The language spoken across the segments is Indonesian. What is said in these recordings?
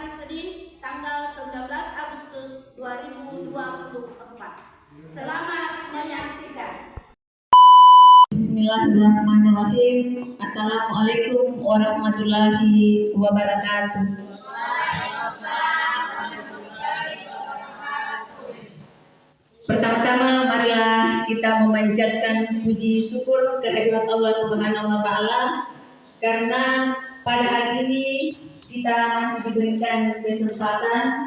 hari Senin tanggal 19 Agustus 2024. Selamat menyaksikan. Bismillahirrahmanirrahim. Assalamualaikum warahmatullahi wabarakatuh. Pertama-tama marilah kita memanjatkan puji syukur kehadirat Allah Subhanahu wa taala karena pada hari ini kita masih diberikan kesempatan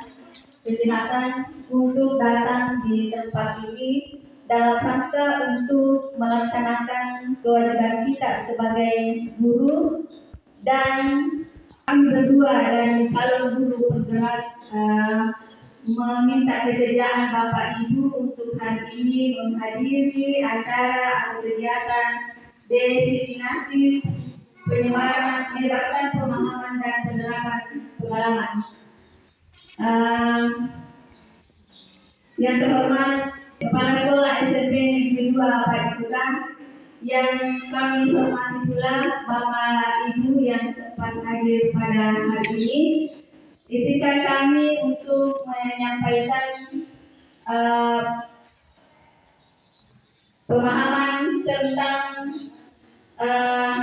untuk datang di tempat ini dalam rangka untuk melaksanakan kewajiban kita sebagai guru, dan kami berdua dan calon guru penggerak meminta kesediaan Bapak Ibu untuk hari ini menghadiri acara atau kegiatan destinasi penyebaran pemahaman dan penerapan pengalaman. Yang terhormat Kepala Sekolah SMP Negeri 2 Pak Ibukan, yang kami hormati pula Bapak Ibu yang sempat hadir pada hari ini. Izinkan kami untuk menyampaikan pemahaman tentang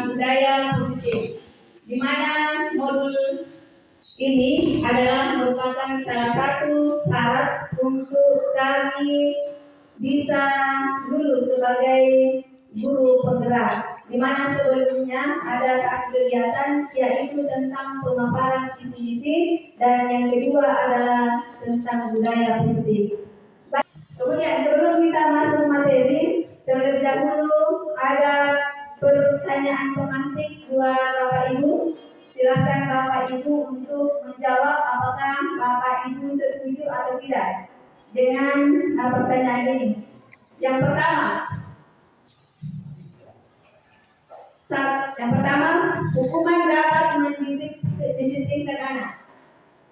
budaya positif, di mana modul ini adalah merupakan salah satu syarat untuk kami bisa lulus sebagai guru penggerak, di mana sebelumnya ada satu kegiatan yaitu tentang pemaparan visi-misi, dan yang kedua adalah tentang budaya positif. Kemudian sebelum kita masuk materi, terlebih dahulu ada pertanyaan pemantik buat Bapak Ibu. Silakan Bapak Ibu untuk menjawab apakah Bapak Ibu setuju atau tidak dengan pertanyaan ini. Yang pertama, hukuman dapat mendisiplinkan anak.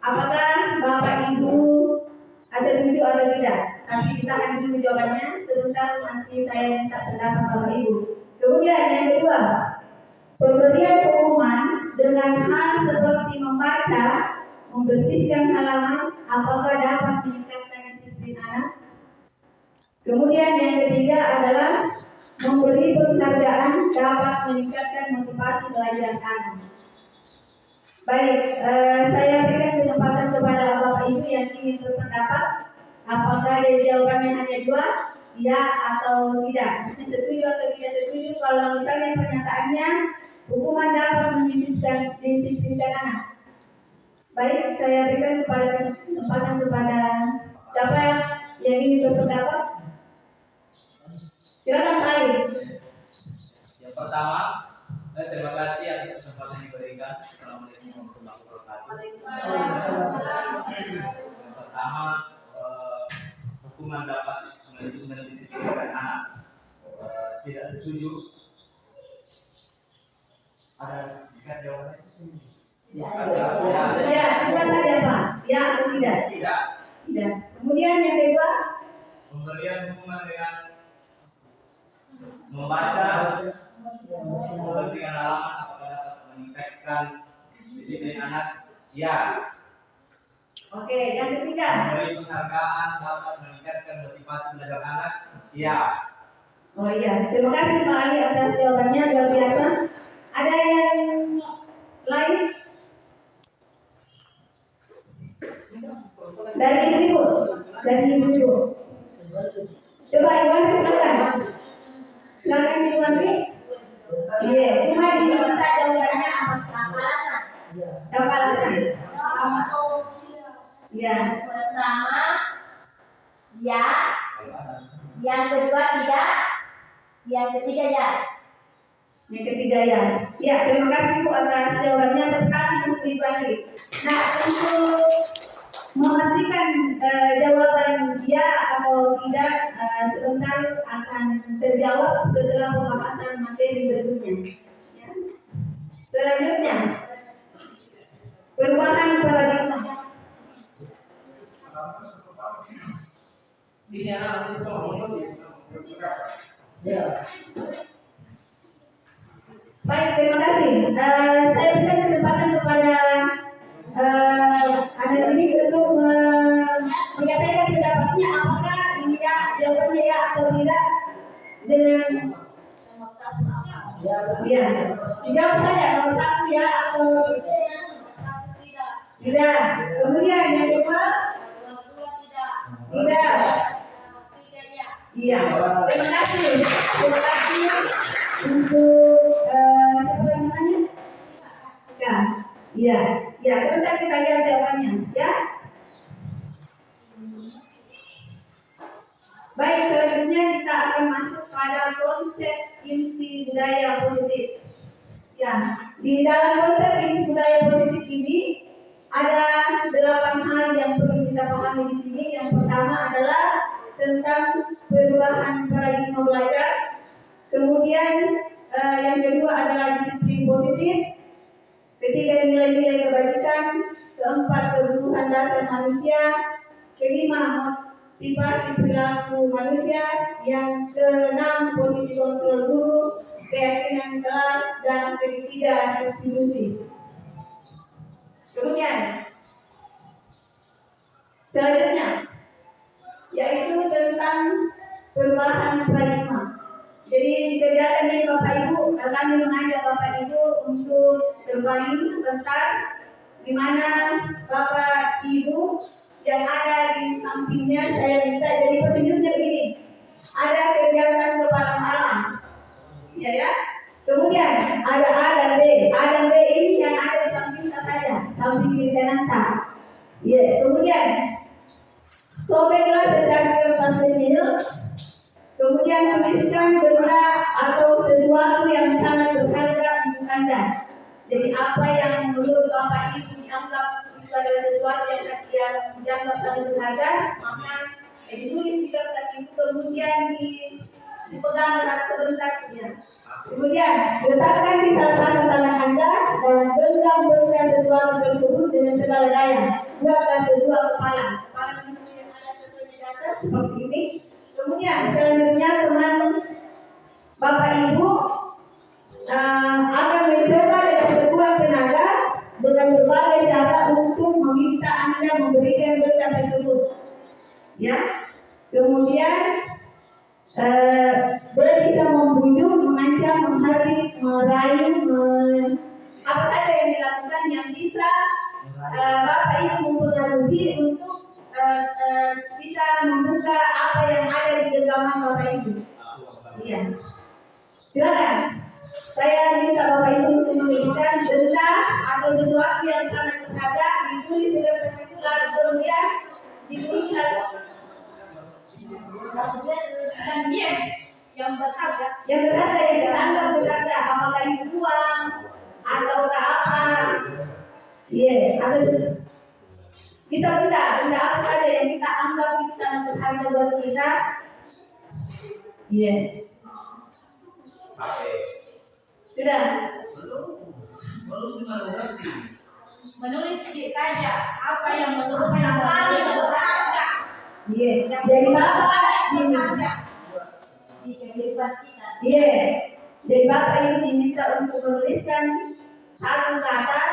Apakah Bapak Ibu setuju atau tidak? Tapi kita akan dulu jawabannya sebentar, nanti saya minta pendapat Bapak Ibu. Kemudian yang kedua, pemberian hukuman dengan hal seperti membaca, membersihkan halaman, apakah dapat meningkatkan disiplin anak? Kemudian yang ketiga adalah memberi penghargaan dapat meningkatkan motivasi belajar anak. Baik, saya berikan kesempatan kepada Bapak Ibu yang ingin berpendapat. Apakah jawabannya hanya dua, ya atau tidak? Setuju atau tidak setuju? Kalau misalnya pernyataannya hukuman dapat mendisiplinkan anak. Baik, saya berikan kesempatan kepada siapa yang ingin berpendapat. Silakan Pak Ali. Yang pertama, terima kasih atas kesempatan yang diberikan. Assalamualaikum warahmatullahi wabarakatuh. Yang pertama, hukuman dapat mendisiplinkan anak. Tidak setuju. Ada dikasih jawabannya? Ya, tidak saja Pak. Ya atau tidak? Tidak. Tidak. Kemudian yang kedua, Pemberian hukuman dengan membaca, membersihkan halaman, apakah dapat meningkatkan disiplin anak? Ya. oke, yang ketiga. Memberi penghargaan dapat meningkatkan motivasi belajar anak? Ya. Oh iya, terima kasih Pak Ali atas jawabannya, luar biasa. Ada yang lain? Dari ibu, Coba Ibu Andri silakan. Silakan Ibu Andri. Iya, cuma diminta jawabannya apa? Alasan. Ya. Pertama, ya. Yang kedua tidak. Yang ketiga ya. Yang ketiga ya. Ya, terima kasih Bu atas jawabannya. Tepuk untuk Ibu Andri. Nah, untuk memastikan jawaban ya atau tidak sebentar akan terjawab setelah pembahasan materi berikutnya. Ya. Selanjutnya, perubahan paradigma. Baik, terima kasih. Saya berikan kesempatan kepada dengan Nomor 1 apa? ya dijawab saja nomor 1 ya atau tidak. Kemudian yang kedua tidak. Iya. Terima kasih untuk siapa namanya? Ya, iya, ya. Sebentar kita lihat jawabannya, ya. Baik, selanjutnya kita akan masuk pada konsep inti budaya positif. Ya, di dalam konsep inti budaya positif ini ada 8 hal yang perlu kita pahami di sini. Yang pertama adalah tentang perubahan paradigma belajar. Kemudian yang kedua adalah disiplin positif. Ketiga, nilai-nilai kebajikan. Keempat, kebutuhan dasar manusia. Kelima, motivasi perilaku manusia. Yang keenam, posisi kontrol guru, keyakinan kelas, dan ketiga, institusi. Kemudian selanjutnya yaitu tentang perubahan paradigma. Jadi di kegiatan ini Bapak Ibu, kami mengajak Bapak Ibu untuk bermain sebentar, di mana Bapak Ibu yang ada di sampingnya saya minta jadi petunjuknya begini. Ada kegiatan kepala alam, ya. Kemudian ada A dan B. A dan B ini yang ada di samping kita saja, samping kiri kanan tak. Ya. Kemudian sobeklah secari kertas kecil. Kemudian tuliskan benda atau sesuatu yang sangat berharga untuk Anda. Jadi apa yang menurut Bapak Ibu dianggap itu adalah sesuatu yang dianggap sangat berharga, maka ditulis di kertas itu, kemudian dipegang erat sebentar. Ya. Kemudian letakkan di salah satu tangan Anda dan genggam benda sesuatu tersebut dengan segala daya. Buatlah sebuah kepala. Kepala itu yang ada contohnya di atas seperti ini. Kemudian selanjutnya teman Bapak Ibu akan mencoba dengan sekuat tenaga dengan berbagai cara untuk meminta Anda memberikan benda tersebut. Ya. Kemudian bisa membujuk, mengancam, menghardik, merayu, apa saja yang dilakukan yang bisa Bapak Ibu mempengaruhi untuk bisa membuka apa yang ada di genggaman Bapak Ibu. Iya. Silakan. Saya minta Bapak Ibu untuk menuliskan benda atau sesuatu yang sangat berharga, ditulis di kertas itu, lalu kemudian dituliskan yang berharga yang kita anggap berharga, apakah itu uang atau apa, atau bisa benda apa saja yang kita anggap itu sangat berharga buat kita. Sudah. menulis sedikit saja apa yang menurut yang paling berharga. Jadi Bapak berharga di kehidupan kita. Jadi Bapak ini diminta untuk menuliskan satu kata,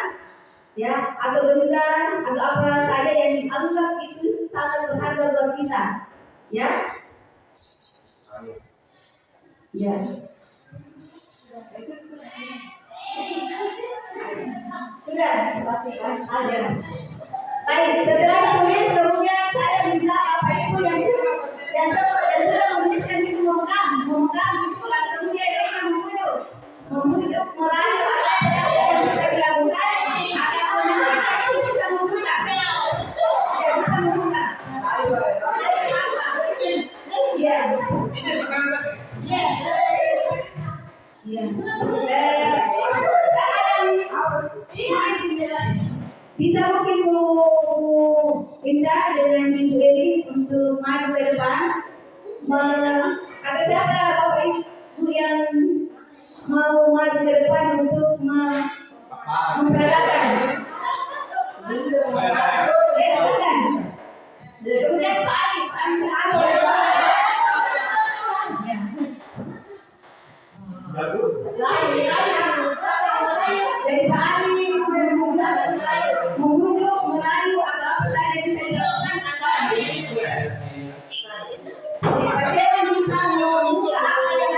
ya, atau benda atau apa saja yang dianggap itu sangat berharga buat kita, ya. Sudah. Baik, setelah tulis kemudian saya minta Bapak Ibu yang sudah menuliskan itu memegang itu, lalu kemudian dia membujuk, merayu apa yang bisa dilakukan agar pemerintah itu bisa membuka. Bisa membuka. Bisa mungkin Bu Indah dengan Ibu Eli untuk maju ke depan. Atau siapa Bapak Ibu yang mau maju ke depan untuk memperagakan? Kemudian Pak Ali dari Pak Ali membujuk, merayu atau apa saja yang bisa dilakukan agar pasien bisa membuka apa yang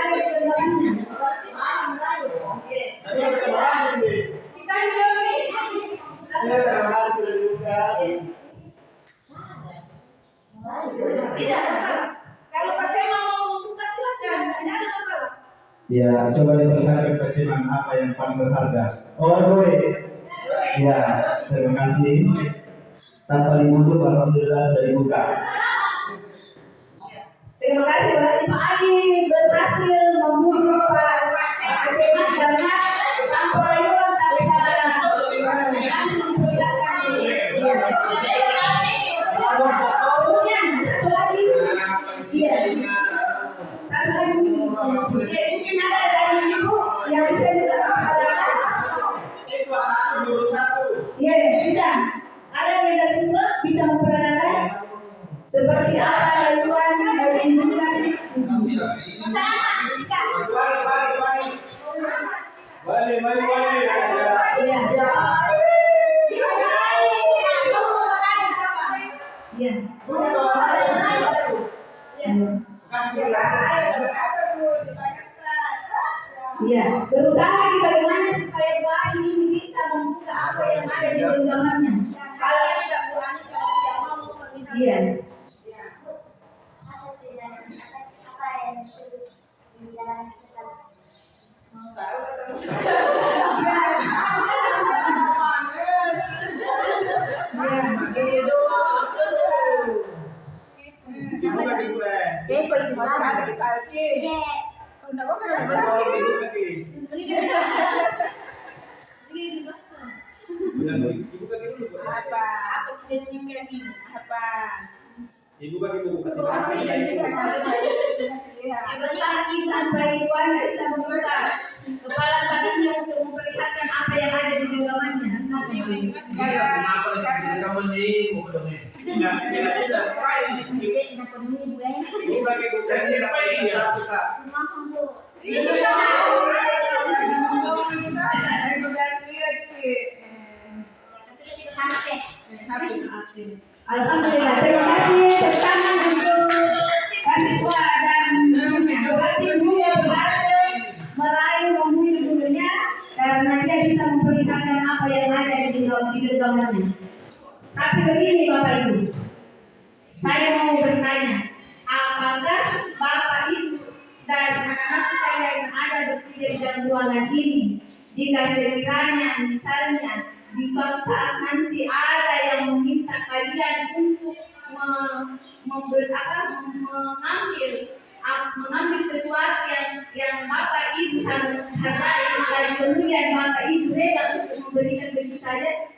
Tapi terima kasih, Bi. Kita ini. Terima kasih sudah dibuka. Tidak ada masalah. Kalau Pak Cema mau buka silakan, tidak ada masalah. Ya, coba diperlihatkan keciman apa yang paling berharga. Oh, boy. Ya, terima kasih. Tanpa dibutuh, alhamdulillah sudah dibuka. Terima kasih berarti Pak Ali berhasil membujuk Pak Aceh karena tanpa rayuan tanpa langsung diperlihatkan. Kemudian satu lagi, iya, satu lagi, mungkin ada dari ibu yang bisa juga memperlihatkan. Siswa satu, guru satu. Iya, bisa. Ada yang dari siswa bisa memperlihatkan seperti apa rayuan dari ibu kan? Balik. Iya. Iya. Iya, berusaha lagi bagaimana supaya Bu Ani ini bisa membuka apa yang ada di genggamannya. Kalau tidak Bu Ani kalau tidak mau memperlihatkan. iya, Dibuka di bulan. Dibuka dulu. Apa dijadikan ini? Apa? Dibuka dulu, kasih maaf ya. berusaha sampai Bu Ani bisa membuka kepala takutnya untuk memperlihatkan apa yang ada di genggamannya. Dibuka di bulan. Satu, Kak. Alhamdulillah, terima kasih pertama untuk siswa dan berarti gurunya berhasil meraih membujuk gurunya karena dia bisa memperlihatkan apa yang ada di genggamannya. Tapi begini Bapak Ibu, saya mau bertanya, apakah Bapak Ibu dan anak-anak saya yang ada bertiga di dalam ruangan ini, jika sekiranya misalnya di suatu saat nanti ada yang meminta kalian untuk mengambil sesuatu yang Bapak Ibu sangat hargai dan kemudian Bapak Ibu rela untuk memberikan begitu saja?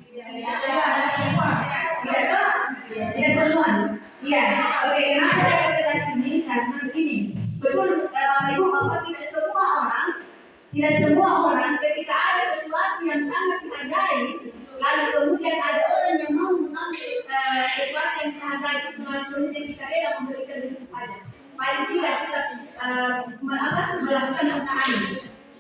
Tidak semua. Iya. Oke, kenapa saya katakan ini? Karena begini, betul Bapak Ibu bahwa tidak semua orang ketika ada sesuatu yang sangat dihargai, lalu kemudian ada orang yang mau mengambil sesuatu yang dihargai itu lalu kemudian kita rela memberikan begitu saja. Paling tidak kita melakukan pertahanan.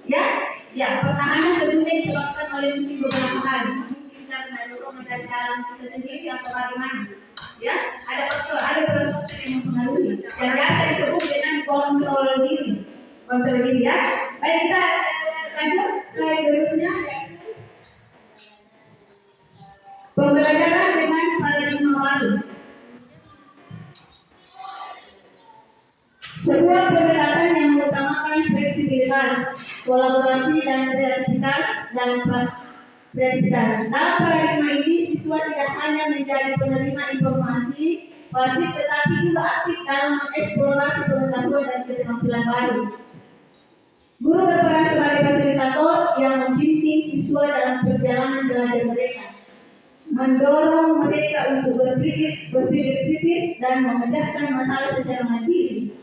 Ya, pertahanan tentunya disebabkan oleh mungkin beberapa hal, mungkin karena dorongan dari dalam kita sendiri atau bagaimana. Ya, ada beberapa faktor yang mempengaruhi. Yang biasa disebut dengan kontrol diri. Ya. Baik, kita lanjut slide berikutnya. Pembelajaran dengan paradigma baru. Sebuah pendekatan yang mengutamakan fleksibilitas, kolaborasi dan kreativitas dalam paradigma ini, siswa tidak hanya menjadi penerima informasi pasif, tetapi juga aktif dalam mengeksplorasi pengetahuan dan keterampilan baru. Guru berperan sebagai fasilitator yang membimbing siswa dalam perjalanan belajar mereka, mendorong mereka untuk berpikir kritis dan memecahkan masalah secara mandiri.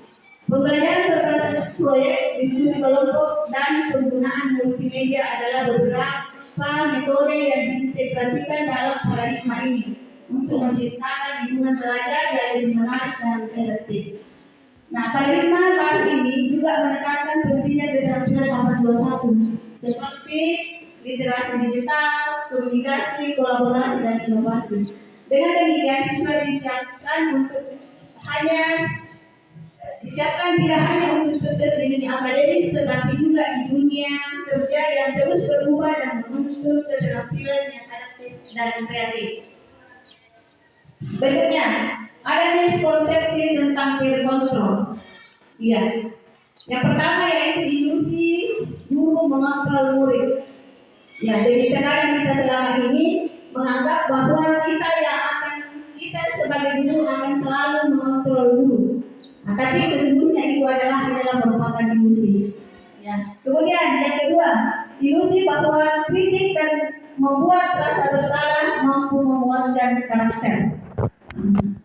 Pembelajaran berbasis proyek, diskusi kelompok, dan penggunaan multimedia adalah beberapa metode yang diintegrasikan dalam paradigma ini untuk menciptakan lingkungan belajar yang lebih menarik dan interaktif. Nah, paradigma baru ini juga menekankan pentingnya keterampilan 821 seperti literasi digital, komunikasi, kolaborasi, dan inovasi. Dengan demikian, siswa disiapkan untuk hanya Disiapkan tidak hanya untuk sukses di dunia akademis, tetapi juga di dunia kerja yang terus berubah dan menuntut keterampilan yang adaptif dan kreatif. Berikutnya, ada miskonsepsi tentang peer control. Iya. Yang pertama yaitu ilusi guru mengontrol murid. Ya, jadi tekanan kita selama ini menganggap bahwa kita sebagai guru akan selalu mengontrol guru. Nah, tapi sesungguhnya itu adalah merupakan ilusi. Ya. Kemudian yang kedua, ilusi bahwa kritik dan membuat rasa bersalah mampu menguatkan karakter.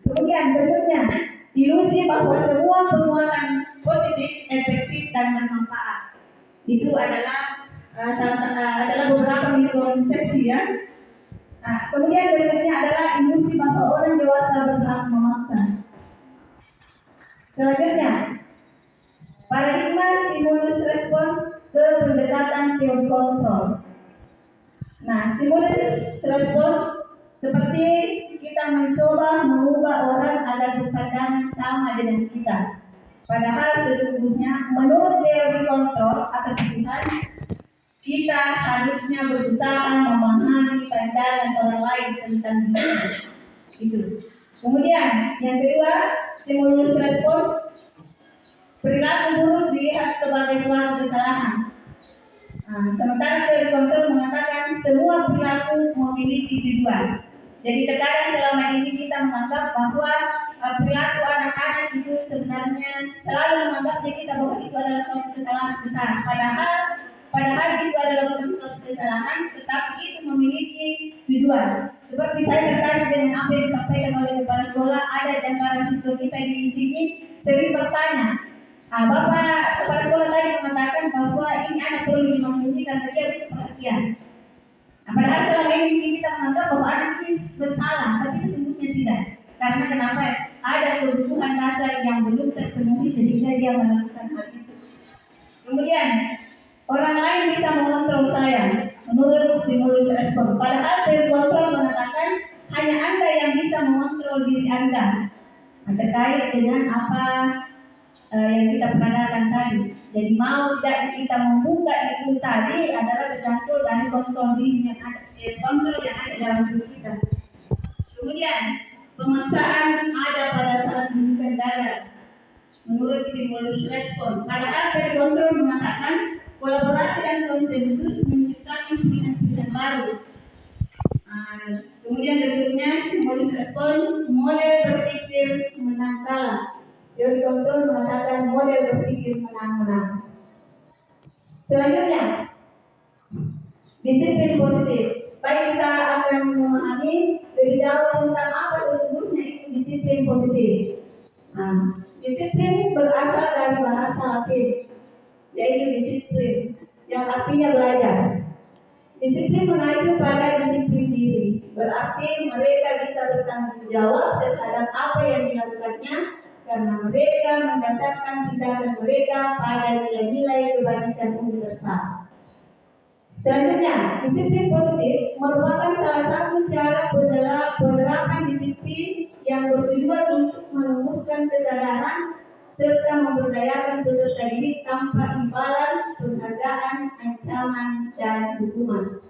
Kemudian berikutnya, ilusi bahwa semua penguatan positif, efektif dan bermanfaat. Itu adalah adalah beberapa miskonsepsi ya. Nah, kemudian berikutnya adalah ilusi bahwa orang dewasa berhak memaksa. Selanjutnya, paradigma stimulus respon ke pendekatan teori kontrol. Nah, stimulus respon seperti kita mencoba mengubah orang agar berpandangan sama dengan kita. Padahal sesungguhnya menurut teori kontrol atau pilihan, kita harusnya berusaha memahami pandangan orang lain tentang diri. Itu. Kemudian yang kedua, stimulus respon, perilaku buruk dilihat sebagai suatu kesalahan. Sementara teori kontrol mengatakan semua perilaku memiliki tujuan. Jadi terkadang selama ini kita menganggap bahwa perilaku anak-anak itu sebenarnya selalu menganggapnya kita bahwa itu adalah suatu kesalahan besar. Padahal itu adalah bukan suatu kesalahan, tetapi itu memiliki tujuan. Seperti saya tertarik dengan apa yang disampaikan oleh kepala sekolah, ada di antara siswa kita di sini sering bertanya, Bapak kepala sekolah tadi mengatakan bahwa ini anak perlu dimaklumi karena dia butuh perhatian. Padahal selama ini kita menganggap bahwa anak ini bersalah, tapi sesungguhnya tidak. Karena kenapa? Ada kebutuhan dasar yang belum terpenuhi sehingga dia melakukan hal itu. Kemudian orang lain bisa mengontrol saya menurut stimulus respon. Padahal teori kontrol mengatakan hanya Anda yang bisa mengontrol diri Anda. Terkait dengan apa yang kita perkenalkan tadi. Jadi mau tidak kita membuka itu tadi adalah tergantung dari kontrol diri yang ada, kontrol yang ada dalam diri kita. Kemudian pemaksaan ada pada saat menunjukkan gagal menurut stimulus respon. Padahal teori kontrol mengatakan kolaborasi dan konsensus menciptakan pilihan-pilihan baru. Kemudian berikutnya stimulus respon, model berpikir menang kalah. Teori kontrol mengatakan model berpikir menang-menang. Selanjutnya, disiplin positif. Baik, kita akan memahami lebih jauh tentang apa sesungguhnya itu disiplin positif. Disiplin berasal dari bahasa Latin, yaitu disiplin, yang artinya belajar. Disiplin mengacu pada disiplin diri, berarti mereka bisa bertanggung jawab terhadap apa yang dilakukannya karena mereka mendasarkan tindakan mereka pada nilai-nilai kebajikan universal. Selanjutnya, disiplin positif merupakan salah satu cara penerapan disiplin yang bertujuan untuk menumbuhkan kesadaran serta memberdayakan peserta didik tanpa imbalan, penghargaan, ancaman, dan hukuman.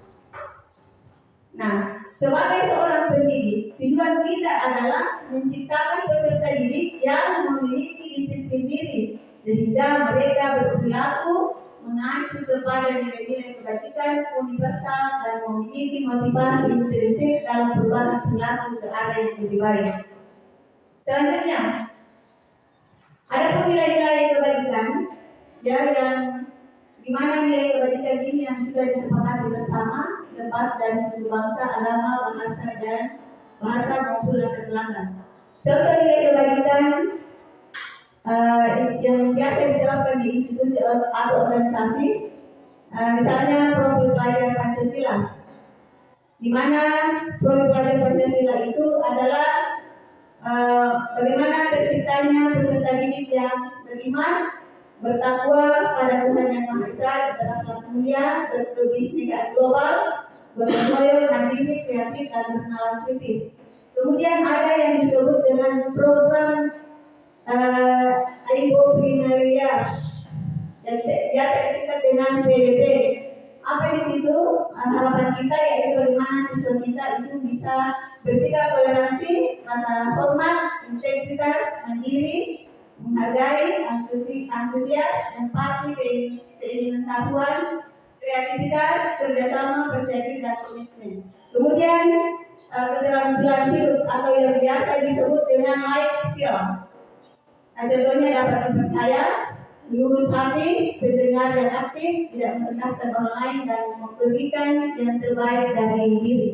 Nah, sebagai seorang pendidik, tujuan kita adalah menciptakan peserta didik yang memiliki disiplin diri, sehingga mereka berperilaku mengacu kepada nilai-nilai kebajikan universal dan memiliki motivasi intrinsik dalam perubahan perilaku ke arah yang lebih baik. Selanjutnya, ada nilai-nilai kebajikan yang di mana nilai kebajikan ini yang sudah disepakati bersama, lepas dari suku bangsa, agama, bahasa maupun latar belakang. Contoh nilai kebajikan yang biasa diterapkan di institusi atau organisasi, misalnya profil pelajar Pancasila, di mana profil pelajar Pancasila itu adalah bagaimana terciptanya peserta didik yang beriman, bertakwa pada Tuhan Yang Maha Esa, berakhlak mulia, berkebinekaan global, gotong royong, mandiri, kreatif, dan berkenalan kritis. Kemudian ada yang disebut dengan program Aibo Primaria yang biasa disingkat dengan PDP. Apa di situ harapan kita yaitu bagaimana siswa kita itu bisa bersikap toleransi, rasa hormat, integritas, mandiri, menghargai, antusias, empati, keinginan tahuan, kreativitas, kerjasama, percaya dan komitmen. Kemudian keterampilan hidup atau yang biasa disebut dengan life skill. Nah, contohnya dapat dipercaya, lurus hati, pendengar yang aktif, tidak merendahkan orang lain dan memberikan yang terbaik dari diri.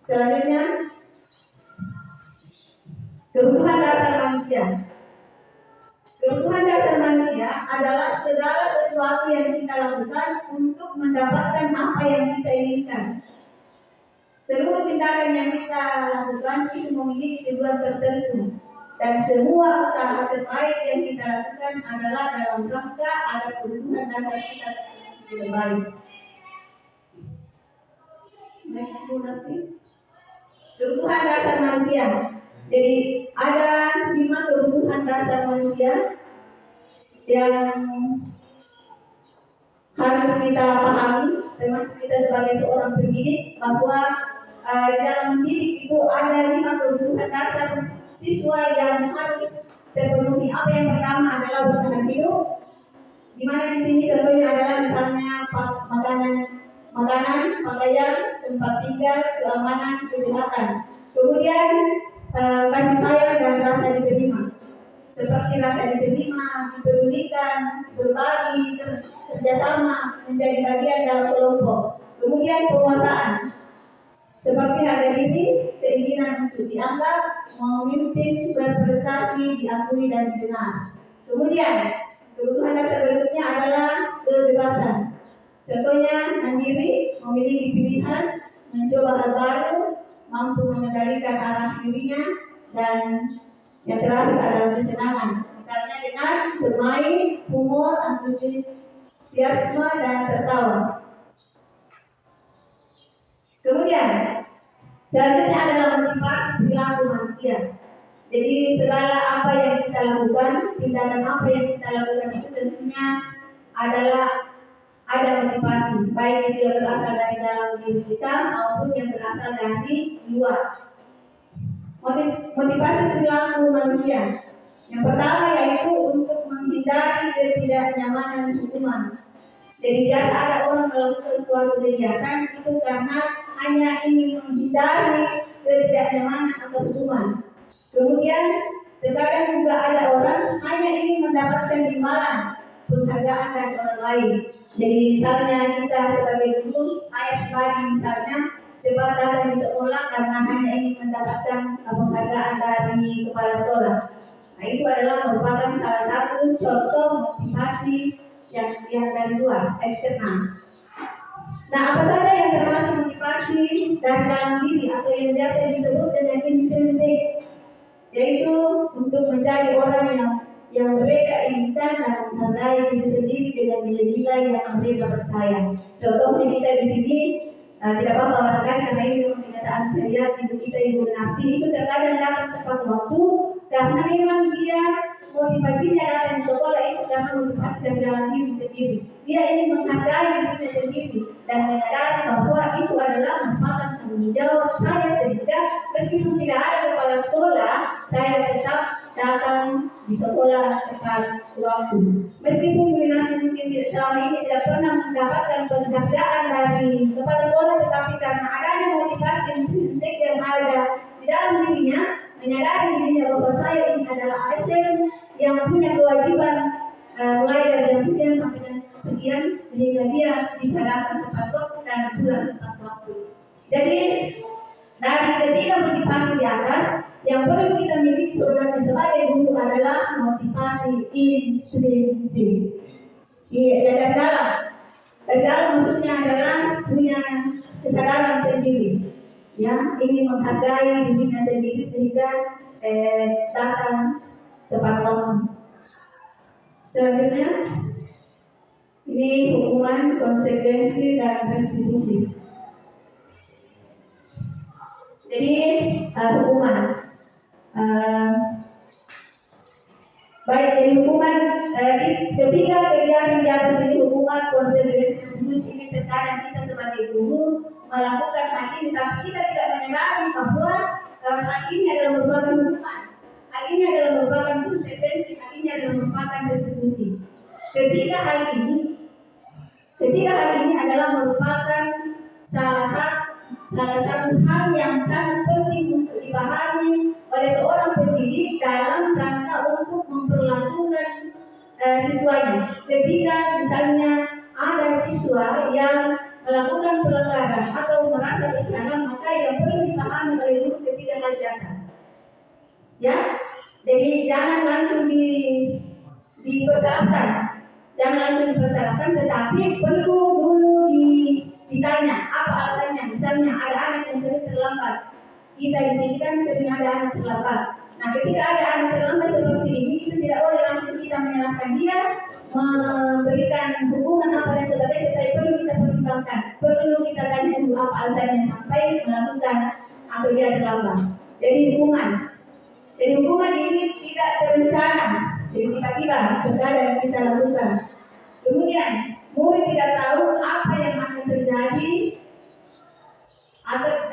Selanjutnya, kebutuhan dasar manusia. Kebutuhan dasar manusia adalah segala sesuatu yang kita lakukan untuk mendapatkan apa yang kita inginkan. Seluruh tindakan yang kita lakukan itu memiliki tujuan tertentu. Dan semua usaha terbaik yang kita lakukan adalah dalam rangka agar kebutuhan dasar kita lebih baik. Next berarti kebutuhan dasar manusia. Jadi ada 5 kebutuhan dasar manusia yang harus kita pahami, termasuk kita sebagai seorang pendidik, bahwa di dalam mendidik itu ada 5 kebutuhan dasar siswa yang harus terpenuhi. Apa yang pertama adalah bertahan hidup, di mana di sini contohnya adalah misalnya makanan, pakaian, tempat tinggal, keamanan, kesehatan. Kemudian kasih sayang dan rasa diterima, seperti rasa diterima, dipedulikan, berbagi, kerjasama, menjadi bagian dalam kelompok. Kemudian penguasaan, seperti harga diri, keinginan untuk dianggap, memimpin, berprestasi, diakui dan didengar. Kemudian kebutuhan dasar berikutnya adalah kebebasan. Contohnya mandiri, memiliki pilihan, mencoba hal baru, mampu mengendalikan arah dirinya, dan yang terakhir adalah kesenangan. Misalnya dengan bermain, humor, antusiasme, dan tertawa. Kemudian selanjutnya adalah motivasi perilaku manusia. Jadi segala apa yang kita lakukan, tindakan apa yang kita lakukan itu tentunya adalah ada motivasi, baik itu yang berasal dari dalam diri kita maupun yang berasal dari luar. Motivasi perilaku manusia. Yang pertama yaitu untuk menghindari ketidaknyamanan hukuman. Jadi biasa ada orang melakukan suatu kegiatan itu karena hanya ingin menghindari ketidaknyamanan atau hukuman. Kemudian terkadang juga ada orang hanya ingin mendapatkan imbalan, penghargaan dari orang lain. Jadi misalnya kita sebagai guru, saya pribadi misalnya cepat datang di sekolah karena hanya ingin mendapatkan penghargaan dari kepala sekolah. Nah itu adalah merupakan salah satu contoh motivasi yang dari luar, eksternal. Nah, apa saja yang termasuk motivasi dari dalam diri atau yang biasa disebut dengan intrinsik, yaitu untuk menjadi orang yang mereka inginkan dan menghargai diri sendiri dengan nilai-nilai yang mereka percaya. Contohnya kita di sini tidak apa-apa barangkali karena ini memang kenyataan saya lihat ibu kita ibu Narti itu terkadang datang tepat waktu karena memang dia motivasinya datang di sekolah itu karena motivasi dari dalam diri sendiri. Dia ingin menghargai dirinya sendiri dan menyadari bahwa itu adalah merupakan tanggung jawab saya, sehingga meskipun tidak ada kepala sekolah, saya tetap datang di sekolah tepat waktu. Meskipun mungkin tidak selama ini tidak pernah mendapatkan penghargaan dari kepala sekolah, tetapi karena adanya motivasi intrinsik yang ada di dalam dirinya, menyadari dirinya bahwa saya ini adalah ASN yang punya kewajiban mulai dari jam sekian sampai jam sekian, sehingga dia bisa datang tepat waktu dan pulang tepat waktu. Jadi dari ketiga motivasi di atas, yang perlu kita miliki sebenarnya sebagai guru adalah motivasi intrinsik. Iya, dari dalam. Dari dalam maksudnya adalah punya kesadaran sendiri, ya, ingin menghargai dirinya sendiri sehingga datang tepat waktu. Selanjutnya, ini hukuman, konsekuensi, dan restitusi. Jadi hukuman Baik, jadi hukuman ketiga kegiatan di atas ini, hukuman, konsekuensi, diskusi ini terkadang kita sebagai guru melakukan hal ini, tapi kita tidak menyadari bahwa hal ini adalah merupakan hukuman, hal ini adalah merupakan konsekuensi, hal ini adalah merupakan restitusi. Ketiga hal ini adalah merupakan salah satu hal yang sangat penting untuk dipahami oleh seorang pendidik dalam rangka untuk memperlakukan siswanya. Ketika misalnya ada siswa yang melakukan pelanggaran atau merasa bersalah, maka yang perlu dipahami oleh guru ketiga hal di atas. Ya, jadi jangan langsung dipersalahkan, tetapi perlu dulu ditanya apa alasannya. Misalnya ada anak yang sering terlambat, kita di sini kan sering ada anak terlambat. Nah, ketika ada anak terlambat seperti ini, itu tidak boleh langsung kita menyalahkan dia, memberikan hukuman apa dan sebagainya, tetapi perlu kita pertimbangkan, perlu kita tanya dulu apa alasannya sampai melakukan atau dia terlambat. Jadi hukuman ini tidak terencana, jadi tiba-tiba terkadang kita lakukan. Kemudian murid tidak tahu apa yang akan terjadi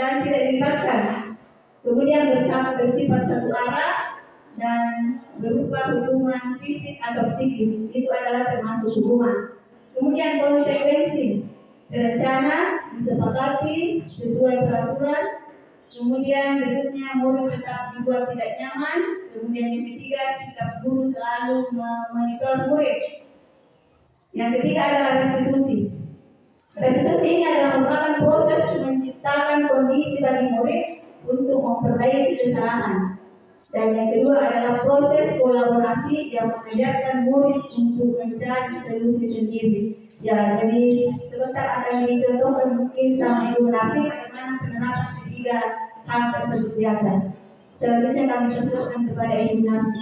dan tidak dilibatkan. Kemudian bersifat satu arah dan berupa hukuman fisik atau psikis, itu adalah termasuk hukuman. Kemudian konsekuensi terencana, disepakati sesuai peraturan. Kemudian berikutnya murid tetap dibuat tidak nyaman. Kemudian yang ketiga, sikap guru selalu memonitor murid. Yang ketiga adalah restitusi. Restitusi ini adalah merupakan proses menciptakan kondisi bagi murid untuk memperbaiki kesalahan. Dan yang kedua adalah proses kolaborasi yang mengajarkan murid untuk mencari solusi sendiri. Ya, jadi sebentar akan dicontohkan mungkin sama Ibu Narti bagaimana penerapan ketiga hal tersebut di atas. Selanjutnya kami persilakan kepada Ibu Narti.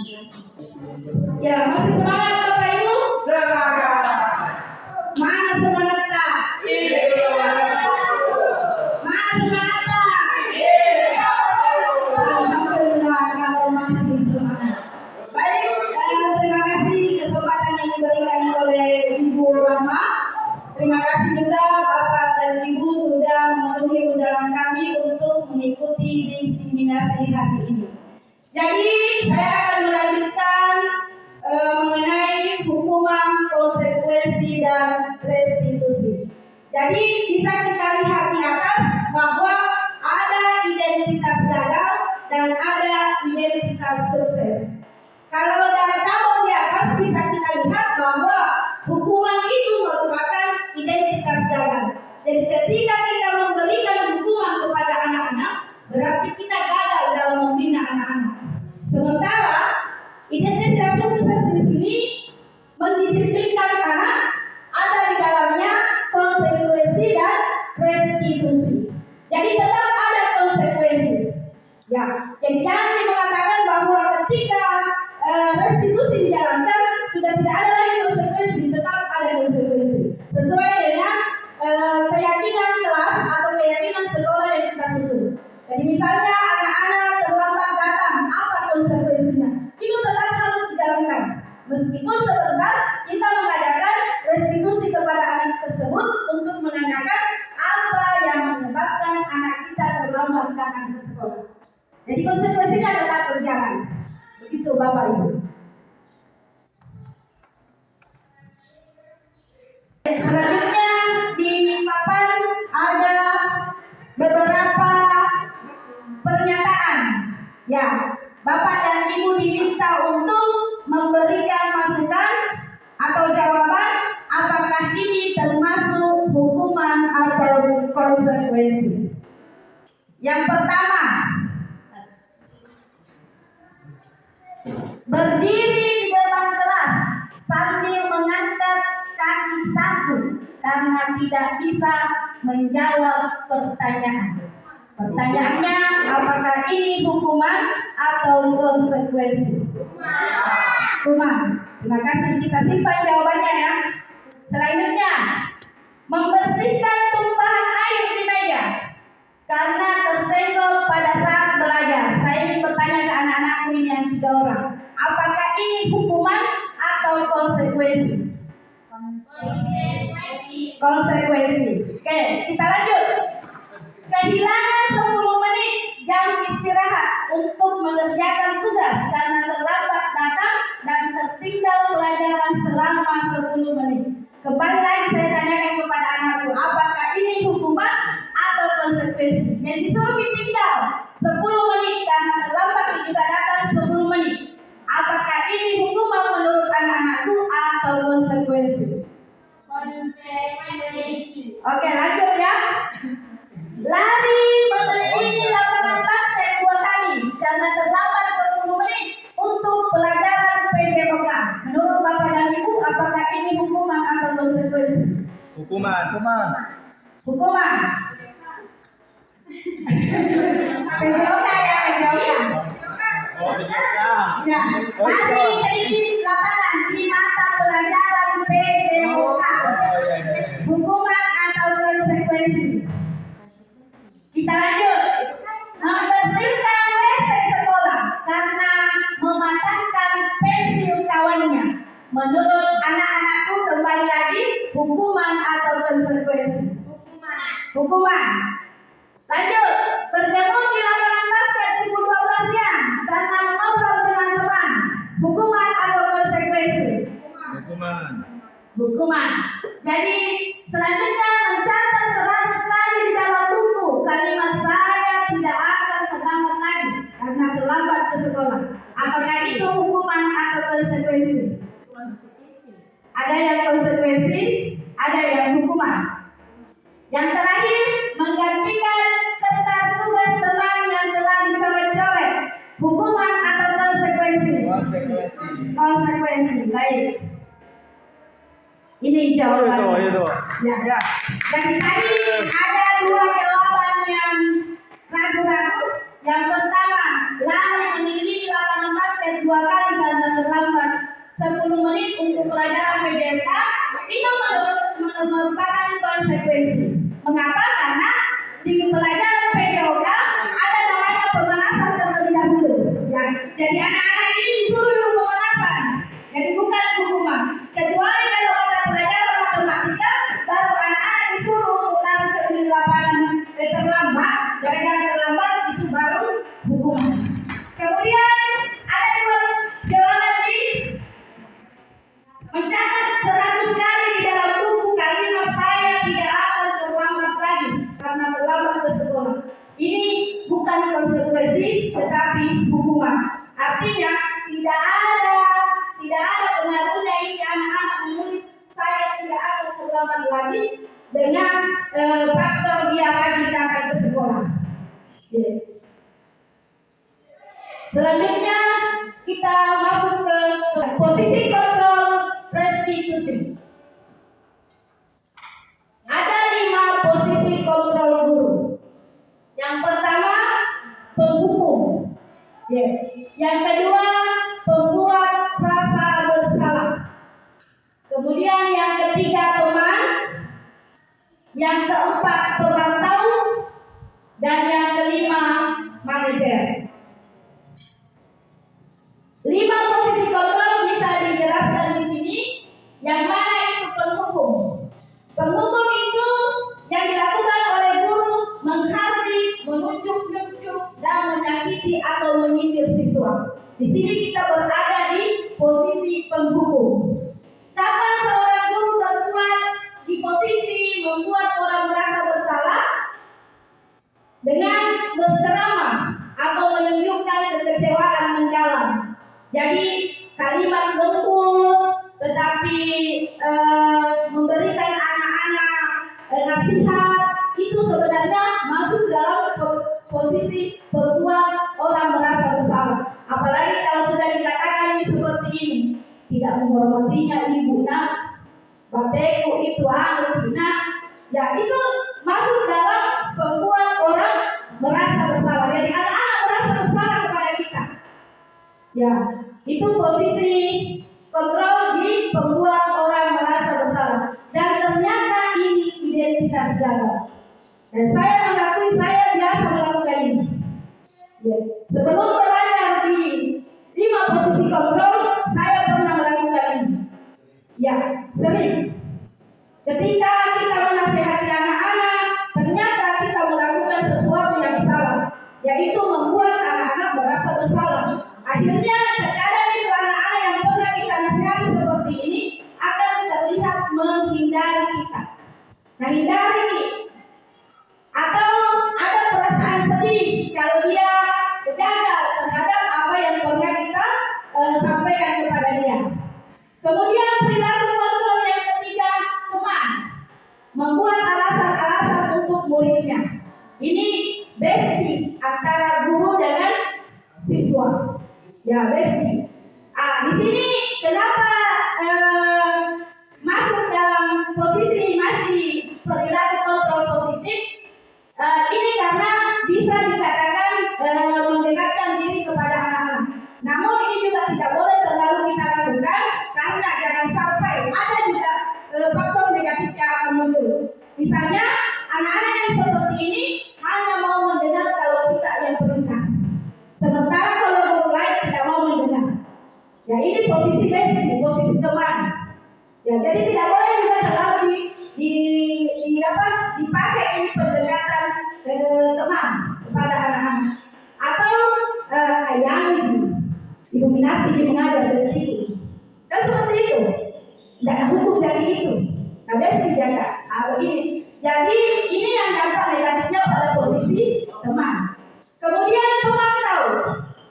Ya, masih semangat Bapak Ibu? Semangat. Mana semangat tak? Mana semangat tak? Alhamdulillah kalau masih semangat. Baik, terima kasih kesempatan yang diberikan oleh Ibu Rahma. Terima kasih juga Bapak dan Ibu sudah memenuhi undangan kami untuk mengikuti diseminasi hari ini. Jadi saya akan melanjutkan mengenai hukuman, konsekuensi dan restitusi. Jadi bisa kita lihat di atas bahwa ada identitas gagal dan ada identitas sukses. Kalau dari tabel di atas bisa kita lihat bahwa hukuman itu merupakan identitas gagal. Jadi ketika kita memberikan hukuman kepada anak-anak, berarti kita gagal dalam membina anak-anak. Sementara identitas sukses di sini mendisiplinkan anak, ada di dalamnya konsekuensi dan restitusi. Jadi tetap ada konsekuensi. Ya, jadi jangan mengatakan bahwa ketika restitusi dijalankan sudah tidak ada lagi konsekuensi, tetap ada konsekuensi sesuai dengan keyakinan kelas atau keyakinan sekolah yang kita susun. Jadi misalnya anak-anak terlambat datang, apa konsekuensinya? Itu tetap harus dijalankan. Meskipun sebentar kita mengadakan restitusi kepada anak tersebut untuk menanyakan apa yang menyebabkan anak kita terlambat datang ke sekolah. Jadi konsekuensinya tetap berjalan. Begitu Bapak Ibu. Selanjutnya di papan ada beberapa pernyataan. Ya, Bapak dan Ibu diminta untuk memberikan masukan atau jawaban apakah ini termasuk hukuman atau konsekuensi. Yang pertama, berdiri di depan kelas sambil mengangkat kaki satu karena tidak bisa menjawab pertanyaan. Pertanyaannya, apakah ini hukuman atau konsekuensi? Hukuman. Terima kasih, kita simpan jawabannya ya. Selanjutnya, membersihkan tumpahan air di meja karena tersenggol pada saat belajar. Saya ingin bertanya ke anak-anakku ini yang 3 orang, apakah ini hukuman konsekuensi. Oke, kita lanjut. Kehilangan 10 menit jam istirahat untuk mengerjakan tugas karena terlambat datang dan tertinggal pelajaran selama 10 menit. Kembali lagi saya tanyakan kepada anakku, apakah ini hukuman atau konsekuensi? Yang disuruh ditinggal 10 menit karena terlambat juga datang 10 menit. Apakah ini hukuman menurut anak-anakku atau konsekuensi? Konsekuensi. Oke, lanjut ya. Lari mengelilingi lapangan basket 2 kali karena terlambat 10 menit untuk pelajaran PJOK. Menurut Bapak dan Ibu, apakah ini hukuman atau konsekuensi? Hukuman. Hukuman. PJOK ya, PJOK. Oh, dijelaskan. Ya, lari keliling lapangan di mata pelajaran PJOK. Oh, iya. Hukuman atau konsekuensi? Kita lanjut. Membersihkan WC sekolah karena mematahkan pensil kawannya. Menurut anak-anakku kembali lagi, hukuman atau konsekuensi? Hukuman. Lanjut. Berjemur di lapangan basket pukul 12 siang karena mengobrol dengan teman. Hukuman atau konsekuensi? Hukuman. Jadi selanjutnya mencatat 100 kali di dalam buku kalimat saya tidak akan terlambat lagi karena terlambat ke sekolah. Apakah itu hukuman atau konsekuensi? Ada yang konsekuensi, ada yang hukuman. Yang terakhir, menggantikan kertas tugas teman yang telah dicoret-coret. Hukuman atau konsekuensi? Konsekuensi. Baik. Ini jawabannya. Itu. Ya. Dan tadi ada 2 jawaban yang ragu-ragu. Yang pertama, lari mengelilingi lapangan basket 2 kali karena terlambat 10 menit untuk pelajaran PJK. Itu merupakan konsekuensi. Mengapa? Karena di pelajaran PJK ada namanya pemanasan terlebih dahulu. Ya. Jadi anak-anak ini disuruh dulu pemanasan. Jadi bukan hukuman. Kecuali kalau ada pelajaran matematika, baru anak-anak disuruh lari ke lapangan terlambat. Gara-gara terlambat itu baru hukuman. Kemudian ada 2 jawaban ini. Mencatat 100 kali di dalam buku kalimat saya tidak akan terlambat lagi karena terlambat ke sekolah. Ini bukan konsekuensi tetapi hukuman. Artinya tidak ada pengaruhnya ini anak-anak menulis saya tidak akan terlambat lagi dengan faktor dia lagi datang ke sekolah. Selanjutnya kita masuk ke posisi kontrol restitusi. Ada 5 posisi kontrol guru. Yang pertama, penghukum. Yang kedua, pembuat rasa bersalah. Kemudian yang ketiga, teman. Yang keempat, pemantau. Dan yang kelima, manajer. 5 posisi kontrol bisa dijelaskan di sini. Yang mana itu penghukum? Penghukum itu yang dilakukan oleh guru menghardik, menunjuk-nunjuk dan menyakiti atau menyindir siswa. Di sini kita berada di posisi penghukum. Kapan seorang guru berbuat di posisi membuat orang merasa bersalah? Dengan berceramah atau menunjukkan kekecewaan mendalam. Jadi kalimat lembut tetapi memberikan anak-anak nasihat itu sebenarnya masuk dalam posisi membuat orang merasa bersalah. Apalagi kalau sudah dikatakan seperti ini, tidak menghormatinya ibu nak, bateku itu nak, ya itu masuk dalam membuat orang merasa bersalah. Jadi anak-anak merasa bersalah kepada kita. Ya, itu posisi kontrol di pembuat orang merasa bersalah. Dan ternyata ini identitas gagal. Dan saya mengakui saya biasa melakukan ini. Ya. Sebelum belajar di 5 posisi kontrol, saya pernah melakukan ini. Ya, sering. Ketika kita membuat alasan-alasan untuk muridnya. Ini bestie antara guru dengan siswa. Ya, bestie. Di sini kenapa masuk dalam posisi masih perilaku kontrol positif? Ini karena bisa dikatakan mendekatkan diri kepada anak-anak. Namun ini juga tidak boleh terlalu kita lakukan karena jangan sampai ada juga faktor negatif yang akan muncul. Misalnya anak-anak yang seperti ini hanya mau mendengar kalau kita yang perintah. Sementara kalau guru lain tidak mau mendengar. Ya ini posisi bestie, posisi teman. Ya jadi tidak boleh juga terlalu dipakai ini pendekatan teman kepada anak-anak. Atau ayam ibu Minati mengajar bestie. Kan seperti itu. Tidak ada hukum dari itu. Nah bestie jaga. Atau ini. Jadi ini yang dampak negatifnya pada posisi teman. Kemudian pemantau,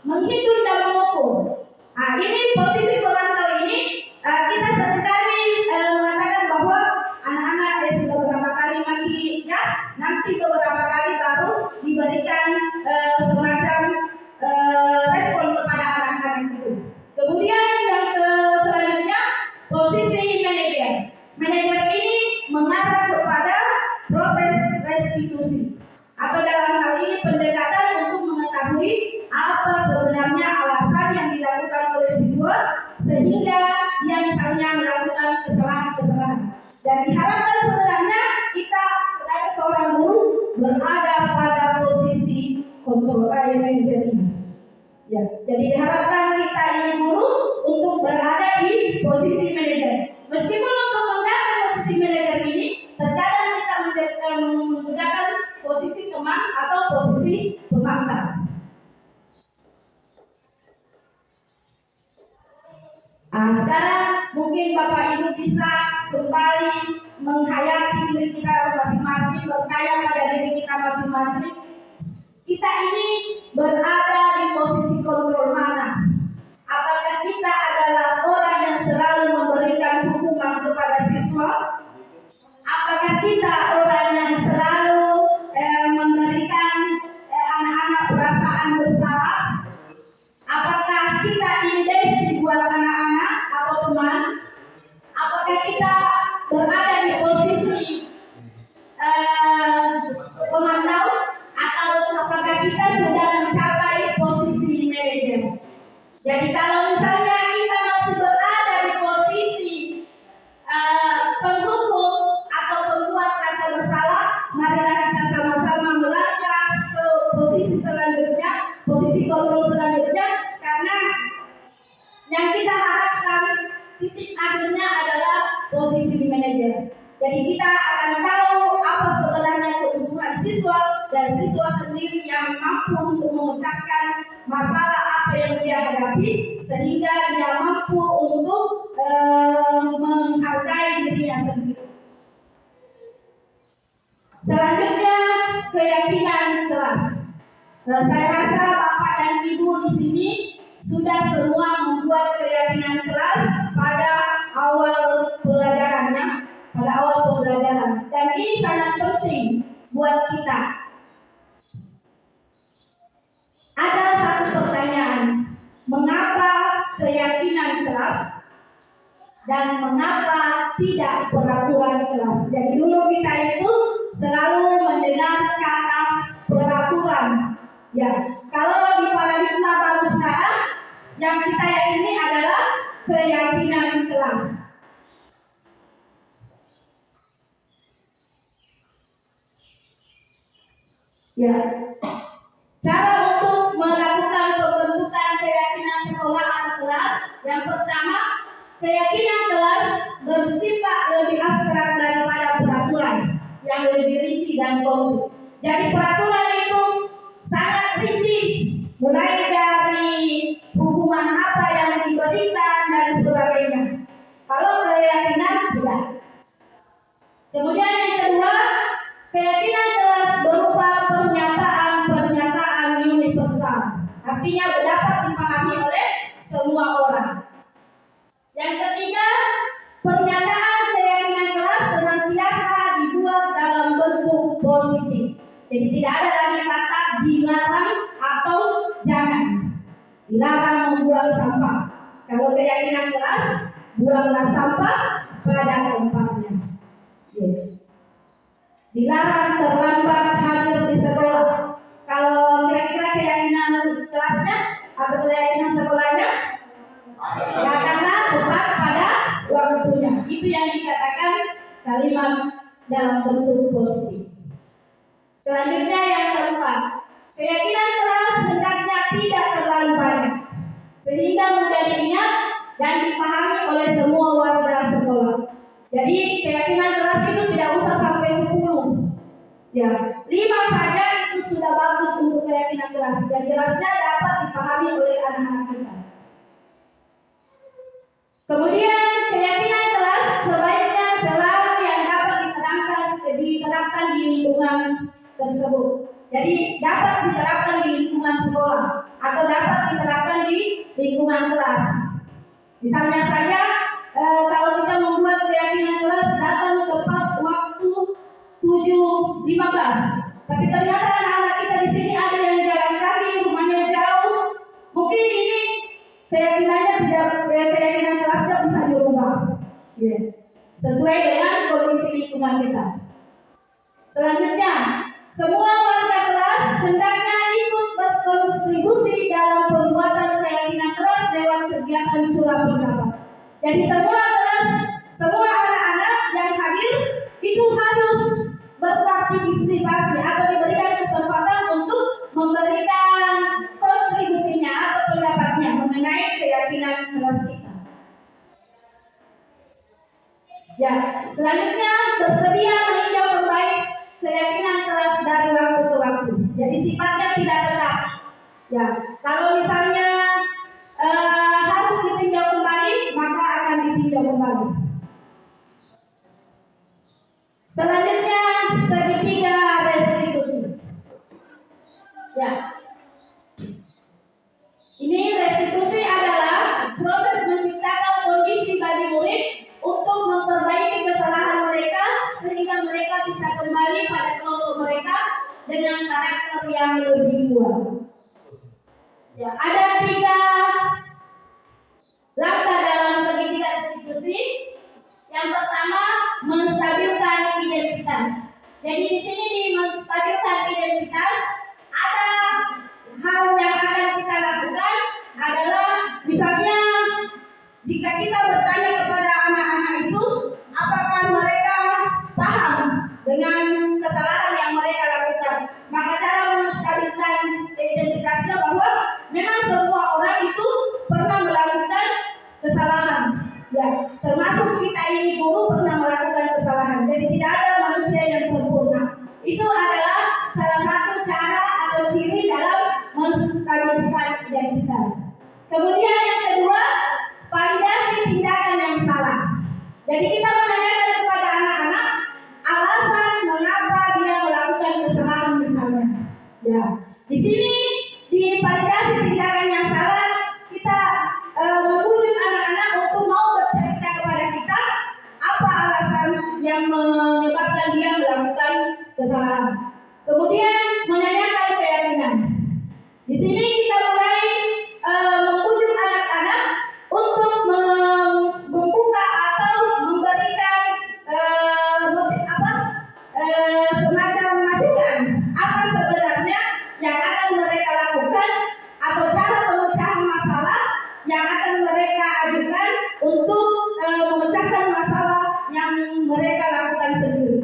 menghitung dan mengukur. Ini posisi pemantau ini kita seringkali mengatakan bahwa anak-anak sudah beberapa kali maki ya, nanti beberapa kali baru diberikan semacam respon kepada anak-anak itu. Kemudian yang selanjutnya posisi manajer. Manajer ini mengarah kepada proses restitusi atau dalam hal ini pendekatan untuk mengetahui apa sebenarnya alasan yang dilakukan oleh siswa sehingga dia misalnya melakukan kesalahan-kesalahan. Dan diharapkan sebenarnya kita sebagai seorang guru berada pada posisi kontrol manajer ini. Ya, jadi diharapkan kita ini guru untuk berada di posisi manajer. Meskipun untuk mengganti posisi manajer ini terkadang kita menggunakan posisi teman atau posisi pemantau. Sekarang mungkin Bapak Ibu bisa kembali menghayati diri kita masing-masing, bertanya pada diri kita masing-masing. Kita ini berada di posisi kontrol mana? Apakah kita adalah orang yang selalu memberikan hukuman kepada siswa? Apakah kita orang yang selalu memberikan anak-anak perasaan bersalah? Apakah kita indeks buat anak-anak atau teman? Apakah kita berada di posisi pemantau? Atau apakah kita sudah mencapai posisi manajer? Jadi kalau misalnya kita masih berada di posisi penghukum atau pembuat rasa bersalah, marilah kita sama-sama melangkah ke posisi selanjutnya, posisi kontrol selanjutnya, karena yang kita harapkan titik akhirnya adalah posisi manajer. Jadi kita akan tahu apa sebenarnya kebutuhan siswa dan siswa sendiri yang mampu untuk memecahkan masalah apa yang dia hadapi sehingga dia mampu untuk menghargai dirinya sendiri. Selanjutnya keyakinan kelas. Saya rasa Bapak dan Ibu di sini sudah semua membuat keyakinan kelas pada awal pembelajarannya. Dan ini sangat penting buat kita. Ada satu pertanyaan, mengapa keyakinan kelas dan mengapa tidak peraturan kelas? Jadi dulu kita itu selalu mendengar kata peraturan. Ya, kalau di paradigma baru sekarang yang kita yakini adalah keyakinan kelas. Ya, cara untuk melakukan pembentukan keyakinan sekolah atau kelas, yang pertama, keyakinan kelas bersifat lebih abstrak daripada peraturan yang lebih rinci dan konkret. Jadi peraturan itu sangat rinci, mulai dari hukuman apa yang diberikan dan sebagainya. Kalau keyakinan tidak. Kemudian yang kedua, keyakinan kelas berupa pernyataan universal, artinya dapat dipahami oleh semua orang. Yang ketiga, pernyataan keyakinan kelas senantiasa dibuat positif. Jadi tidak ada lagi kata dilarang atau jangan. Dilarang membuang sampah. Kalau keyakinan kelas, buanglah sampah pada tempatnya. Ya. Dilarang terlambat hadir di sekolah. Kalau kira-kira keyakinan kelasnya atau keyakinan sekolahnya, katakanlah tepat pada waktunya. Itu yang dikatakan kalimat dalam bentuk positif. Selanjutnya yang keempat, keyakinan kelas hendaknya tidak terlalu banyak sehingga mudah diingat dan dipahami oleh semua warga sekolah. Jadi keyakinan kelas itu tidak usah sampai 10. Ya, 5 saja itu sudah bagus untuk keyakinan kelas. Dan jelasnya dapat dipahami oleh anak-anak kita. Kemudian keyakinan kelas sebaiknya selalu yang dapat diterapkan di lingkungan tersebut. Jadi dapat diterapkan di lingkungan sekolah atau dapat diterapkan di lingkungan kelas. Misalnya saja kalau kita membuat keyakinan kelas datang tepat waktu 7.15, tapi ternyata anak-anak kita di sini ada yang jalan kaki, rumahnya jauh. Mungkin ini keyakinan kelasnya bisa diubah, ya, sesuai dengan kondisi lingkungan kita. Selanjutnya, semua warga kelas hendaknya ikut berkontribusi dalam pembuatan keyakinan kelas lewat kegiatan curah pendapat. Jadi semua kelas, semua anak-anak yang hadir itu harus berpartisipasi atau diberikan kesempatan untuk memberikan kontribusinya atau pendapatnya mengenai keyakinan kelas kita. Ya, selanjutnya bersedia meninjau kembali keyakinan kelas dari waktu ke waktu. Jadi sifatnya tidak tetap. Ya, kalau misalnya harus ditinjau kembali, maka akan ditinjau kembali. Selanjutnya segitiga restitusi. Ya, ini restitusi adalah proses menciptakan kondisi bagi murid untuk memperbaiki kesalahan mereka sehingga mereka bisa kembali pada kelompok mereka dengan karakter yang lebih kuat. Ya, ada 3 langkah dalam segitiga restitusi. Yang pertama, menstabilkan identitas. Jadi di sini di menstabilkan identitas ada hal yang akan kita lakukan adalah misalnya jika kita bertanya kepada anak-anak itu apakah mereka paham dengan kesalahan yang mereka lakukan, maka cara menstabilkan identitasnya bahwa memang semua orang itu pernah melakukan kesalahan, ya, termasuk kita ini guru pernah melakukan kesalahan. Jadi tidak ada manusia yang sempurna. Itu adalah salah satu cara atau ciri dalam menstabilkan identitas. Kemudian yang kedua, validasi tindakan yang salah. Jadi kita menanyakan kepada anak-anak alasan mengapa dia melakukan kesalahan misalnya. Ya, di sini di validasi tindakan yang salah kita membujuk anak-anak untuk mau bercerita kepada kita apa alasan yang menyebabkan dia melakukan kesalahan. Kemudian menanyakan keyakinan. Di sini kita mulai membujuk anak-anak untuk membuka atau memberikan semacam masukan apa sebenarnya yang akan mereka lakukan atau cara pemecahan masalah yang akan mereka ajukan untuk memecahkan masalah yang mereka lakukan sendiri.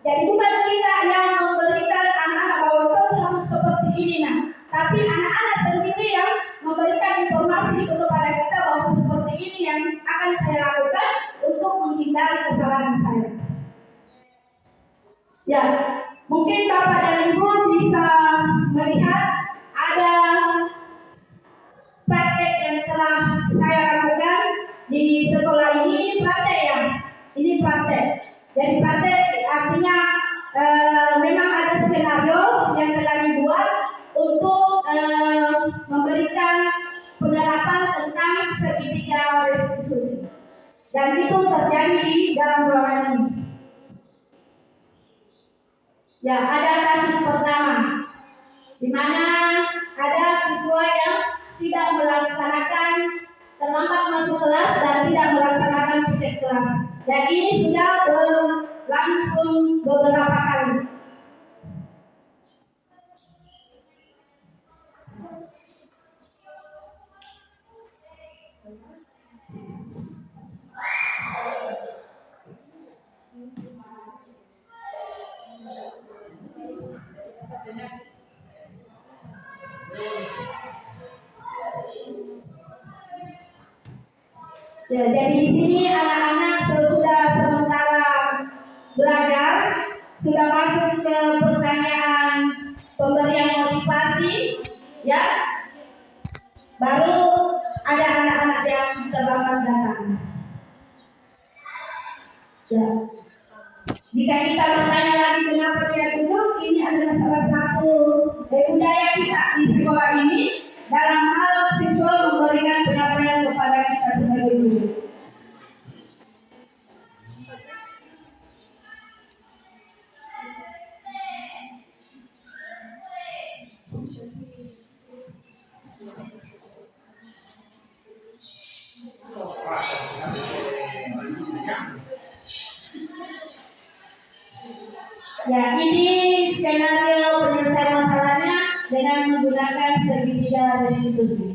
Jadi bukan kita yang memberikan anak-anak bahwa kau harus seperti ini, nah, tapi anak-anak sendiri yang memberikan informasi kepada kita bahwa seperti ini yang akan saya lakukan untuk menghindari kesalahan saya. Ya, mungkin Bapak dan Ibu bisa melihat ada praktek yang telah saya lakukan di sekolah ini praktek ya. Ini praktek. Jadi praktek artinya memang ada skenario yang telah dibuat untuk memberikan penerapan tentang segitiga restitusi. Dan itu terjadi di dalam ruangan ini. Ya, ada kasus pertama di mana ada siswa yang tidak melaksanakan terlambat masuk kelas dan tidak melaksanakan piket kelas. Dan ini sudah berlangsung beberapa kali. Ya, jadi di sini anak-anak sudah sementara belajar, sudah masuk ke pertanyaan pemberian motivasi, ya. Baru ada anak-anak yang terlambat datang. Ya. Jika kita bertanya lagi mengapa dia duduk, ini adalah salah satu budaya kita di sekolah ini dalam hal siswa memberikan penyampaian kepada kita sebagai guru. Ya, ini skenario penyelesaian masalahnya dengan menggunakan segitiga restitusi.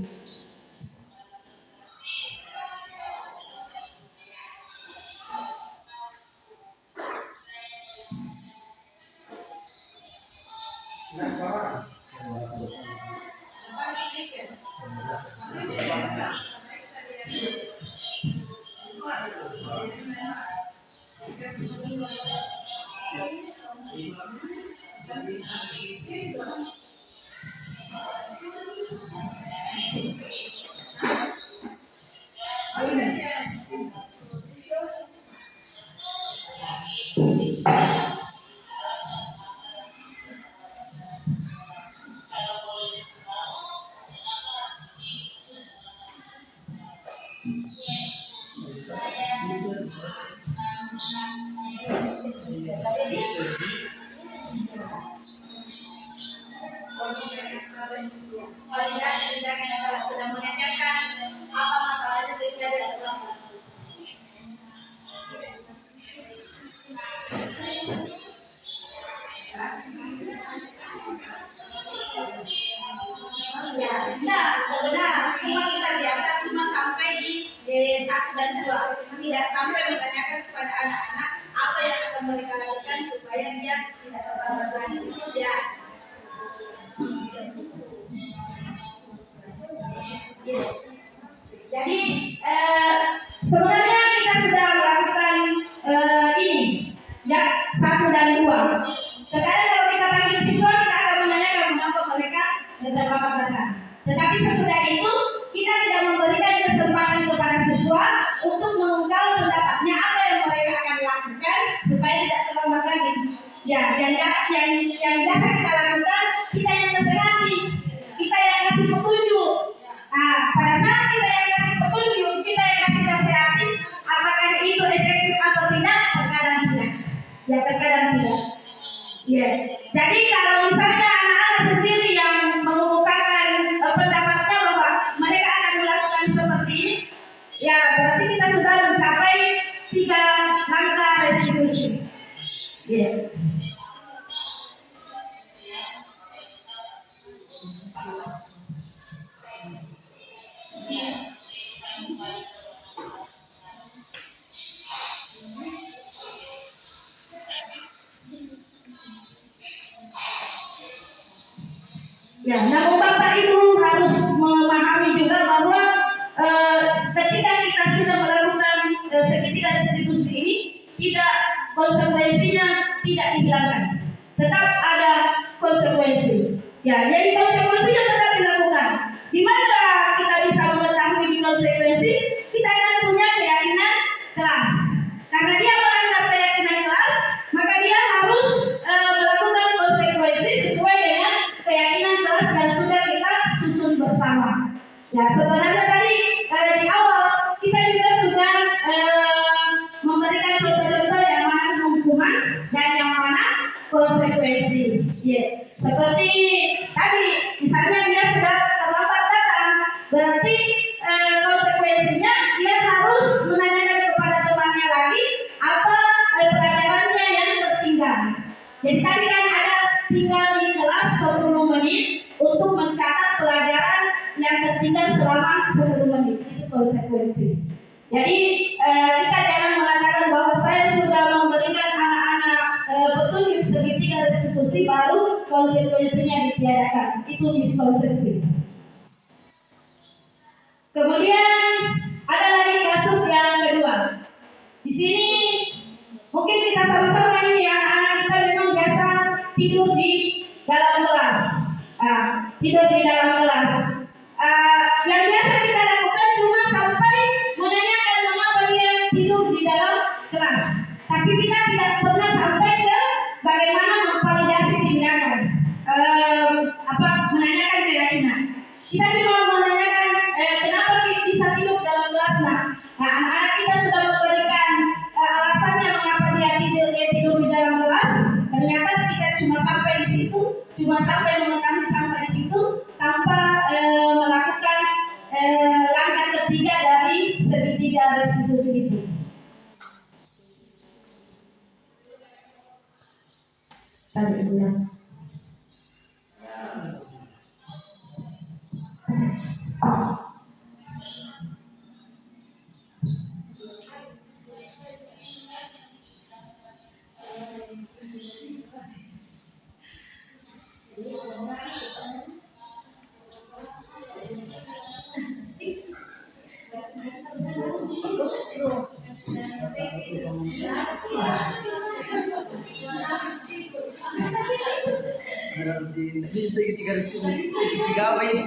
Validasi bidang yang sedang menanyakan apa masalahnya sehingga dia terlambat. Ya, benar, benar. Cuma kita biasa cuma sampai di 1 dan 2, tidak sampai menanyakan kepada anak-anak apa yang akan mereka lakukan supaya dia tidak terlambat lagi. Ya. Ya. Jadi sebenarnya kita sudah melakukan ini, ya 1 dan 2. Sekarang kalau kita panggil siswa, kita akan menanyakan mengapa mereka terlambat datang. Tetapi sesudah itu kita tidak memberikan kesempatan kepada siswa untuk mengungkap pendapatnya apa yang mereka akan lakukan supaya tidak terlambat lagi. Ya, yang biasa kita lakukan, kita yang nasihati, kita yang kasih petunjuk. Nah, pada saat kita yang kasih petunjuk, kita yang kasih nasihati, apakah itu efektif atau tidak? Terkadang tidak. Ya, terkadang tidak. Ya, jadi kalau misalnya anak-anak sendiri yang mengemukakan pendapatnya bahwa mereka akan melakukan seperti ini, ya berarti kita sudah mencapai 3 langkah restitusi. Ya. Ya, namun Bapak Ibu harus memahami juga bahwa ketika kita sudah melakukan segitiga restitusi ini, tidak konsekuensinya tidak dihilangkan, tetap ada konsekuensi. Ya, jadi konsekuensinya tetap dilakukan. Di mana kita bisa mengetahui konsekuensi? Kita akan punya keyakinan kelas. Karena dia melanggar keyakinan kelas, maka dia harus melakukan konsekuensi sesuai dengan keyakinan kelas yang sudah kita susun bersama. Ya, sebenarnya tadi di awal kita juga sudah memberikan contoh-contoh yang mana hukuman dan yang mana konsekuensi. Ya, seperti tadi, misalnya dia sudah terlambat datang, berarti konsekuensinya dia harus menanyakan kepada temannya lagi apa pelajarannya yang tertinggal. Jadi tadi kan ada tinggal di kelas 10 menit untuk mencatat pelajaran yang tertinggal selama 10 menit. Itu konsekuensi. Jadi kita jangan mengatakan bahwa saya sudah memberikan anak-anak petunjuk segitiga restitusi baru konsekuensinya ditiadakan. Itu miskonsepsi. Kemudian ada lagi kasus yang kedua. Di sini mungkin kita sama-sama ini anak-anak kita memang biasa tidur di dalam kelas. Tidur di dalam kelas. Yang biasa kita lakukan cuma sampai menanyakan mengapa dia tidur di dalam kelas. Tapi kita tidak pernah sampai ke bagaimana memvalidasi tindakan. Menanyakan keyakinan. Kita cuma menanyakan kenapa kita bisa tidur dalam kelas. Anak-anak kita sudah memberikan alasannya mengapa dia tidur di dalam kelas. Ternyata kita cuma sampai di situ, cuma sampai mengetahui sampai di situ tanpa melakukan langkah ketiga dari segitiga restitusi itu. Tadi benar. Berarti segitiga restitusi, segitiga apa ini?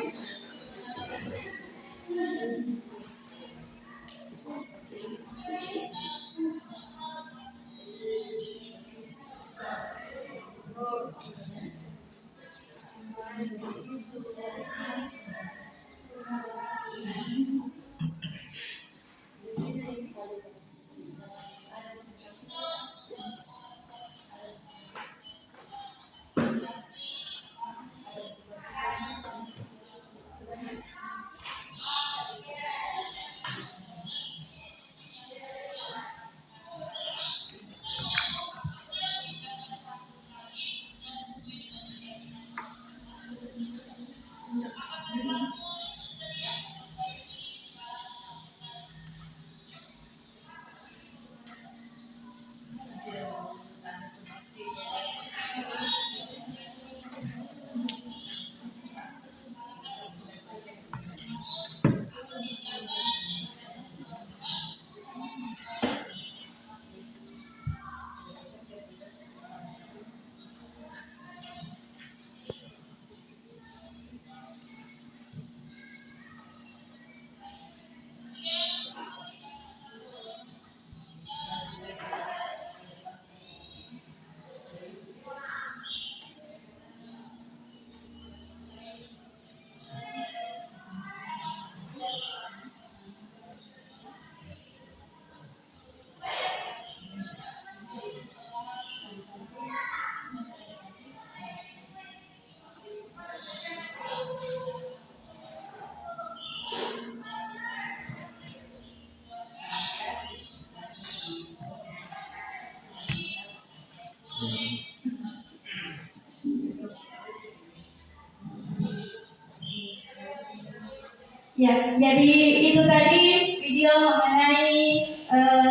Ya, jadi itu tadi video mengenai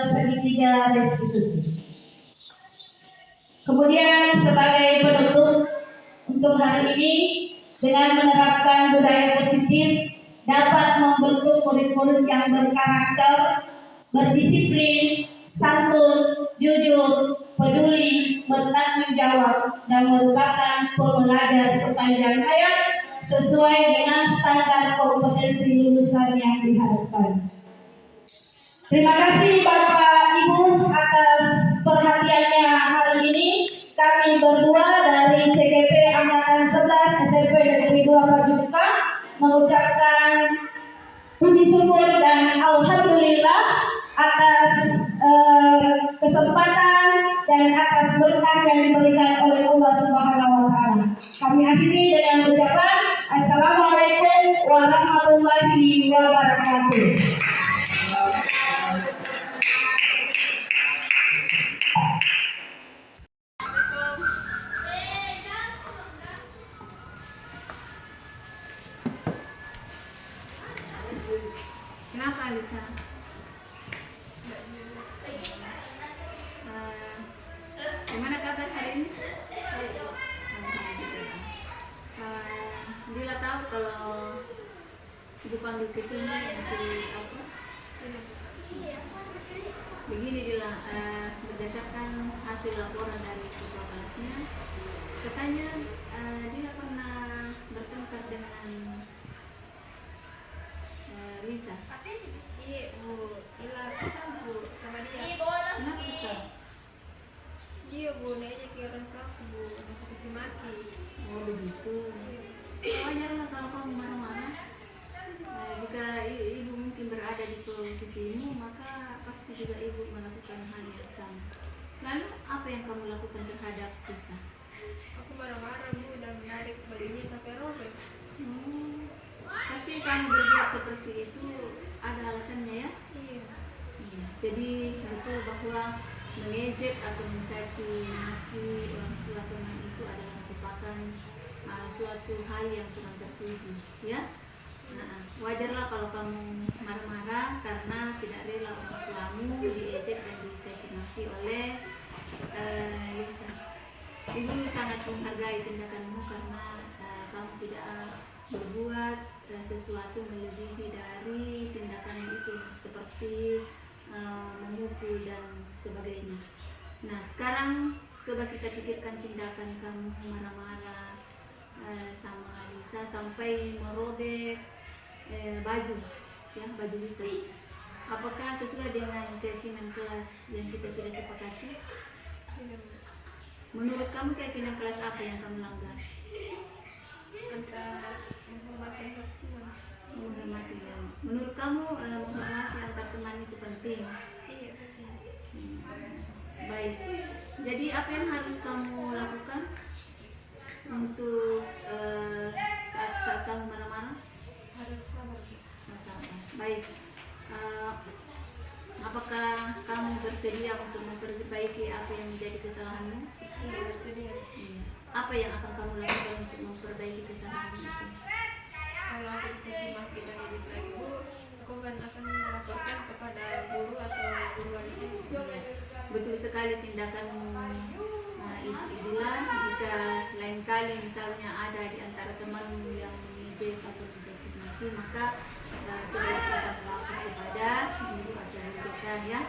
segitiga restitusi. Kemudian sebagai penutup untuk hari ini, dengan menerapkan budaya positif dapat membentuk murid-murid yang berkarakter, berdisiplin, santun, jujur, peduli, bertanggung jawab, dan merupakan pembelajar sepanjang hayat sesuai dengan standar kompetensi lulusan yang diharapkan. Terima kasih Bapak Ibu atas perhatiannya hari ini. Kami berdua dari CGP Angkatan 11 SMP Negeri 2 Pajuka mengucapkan puji syukur dan alhamdulillah atas kesempatan dan atas berkah yang diberikan oleh Allah Subhanahu wa taala. Kami akhiri dengan ucapan Assalamualaikum warahmatullahi wabarakatuh. Kenapa Lisa? Gimana kabar hari ini? Dila tahu kalau ibu panggil ke sini nanti apa? Begini Dila, berdasarkan hasil laporan dari ketua kelasnya, katanya Dila pernah bertengkar dengan Lisa. Iya bu, Ila kesal bu sama dia. Kenapa kesal? Iya bu, nanya ke orang tua aku bu, aku kasih maki. Oh begitu. Wajar lah kalau kamu marah-marah. Jika ibu mungkin berada di posisimu, maka pasti juga ibu melakukan hal yang sama. Lalu apa yang kamu lakukan terhadap Lisa? Aku marah-marah bu dan menarik bajunya sampai robek. Pasti kamu berbuat seperti itu ada alasannya ya? Iya. Iya. Jadi betul bahwa mengejek atau mencaci maki orang tua teman itu adalah merupakan suatu hal yang kurang terpuji, ya. Nah, wajarlah kalau kamu marah-marah karena tidak rela orang tuamu diejek dan dicaci maki oleh Lisa. Ibu sangat menghargai tindakanmu karena kamu tidak berbuat sesuatu melebihi dari tindakan itu seperti memukul dan sebagainya. Nah sekarang coba kita pikirkan tindakan kamu marah-marah sama Lisa sampai merobek baju, ya baju Lisa. Apakah sesuai dengan keyakinan kelas yang kita sudah sepakati? Menurut kamu keyakinan kelas apa yang kamu langgar? Antara menghormati teman. Menghormati ya. Menurut kamu menghormati antar teman itu penting? Iya betul. Baik. Jadi apa yang harus kamu lakukan untuk saat kamu marah-marah? Harus sabar bu. Sabar. Baik. Apakah kamu bersedia untuk memperbaiki apa yang menjadi kesalahanmu? Iya bersedia. Iya. Apa yang akan kamu lakukan untuk memperbaiki kesalahanmu itu? Kalau aku dicaci maki dan edit lagi bu, aku akan melaporkan kepada guru atau guru wali saya. Betul sekali tindakanmu itulah jika lain kali misalnya ada di antara temanmu yang mengejek atau mencaci maki, maka sebaiknya kita melapor kepada guru atau guru kita ya.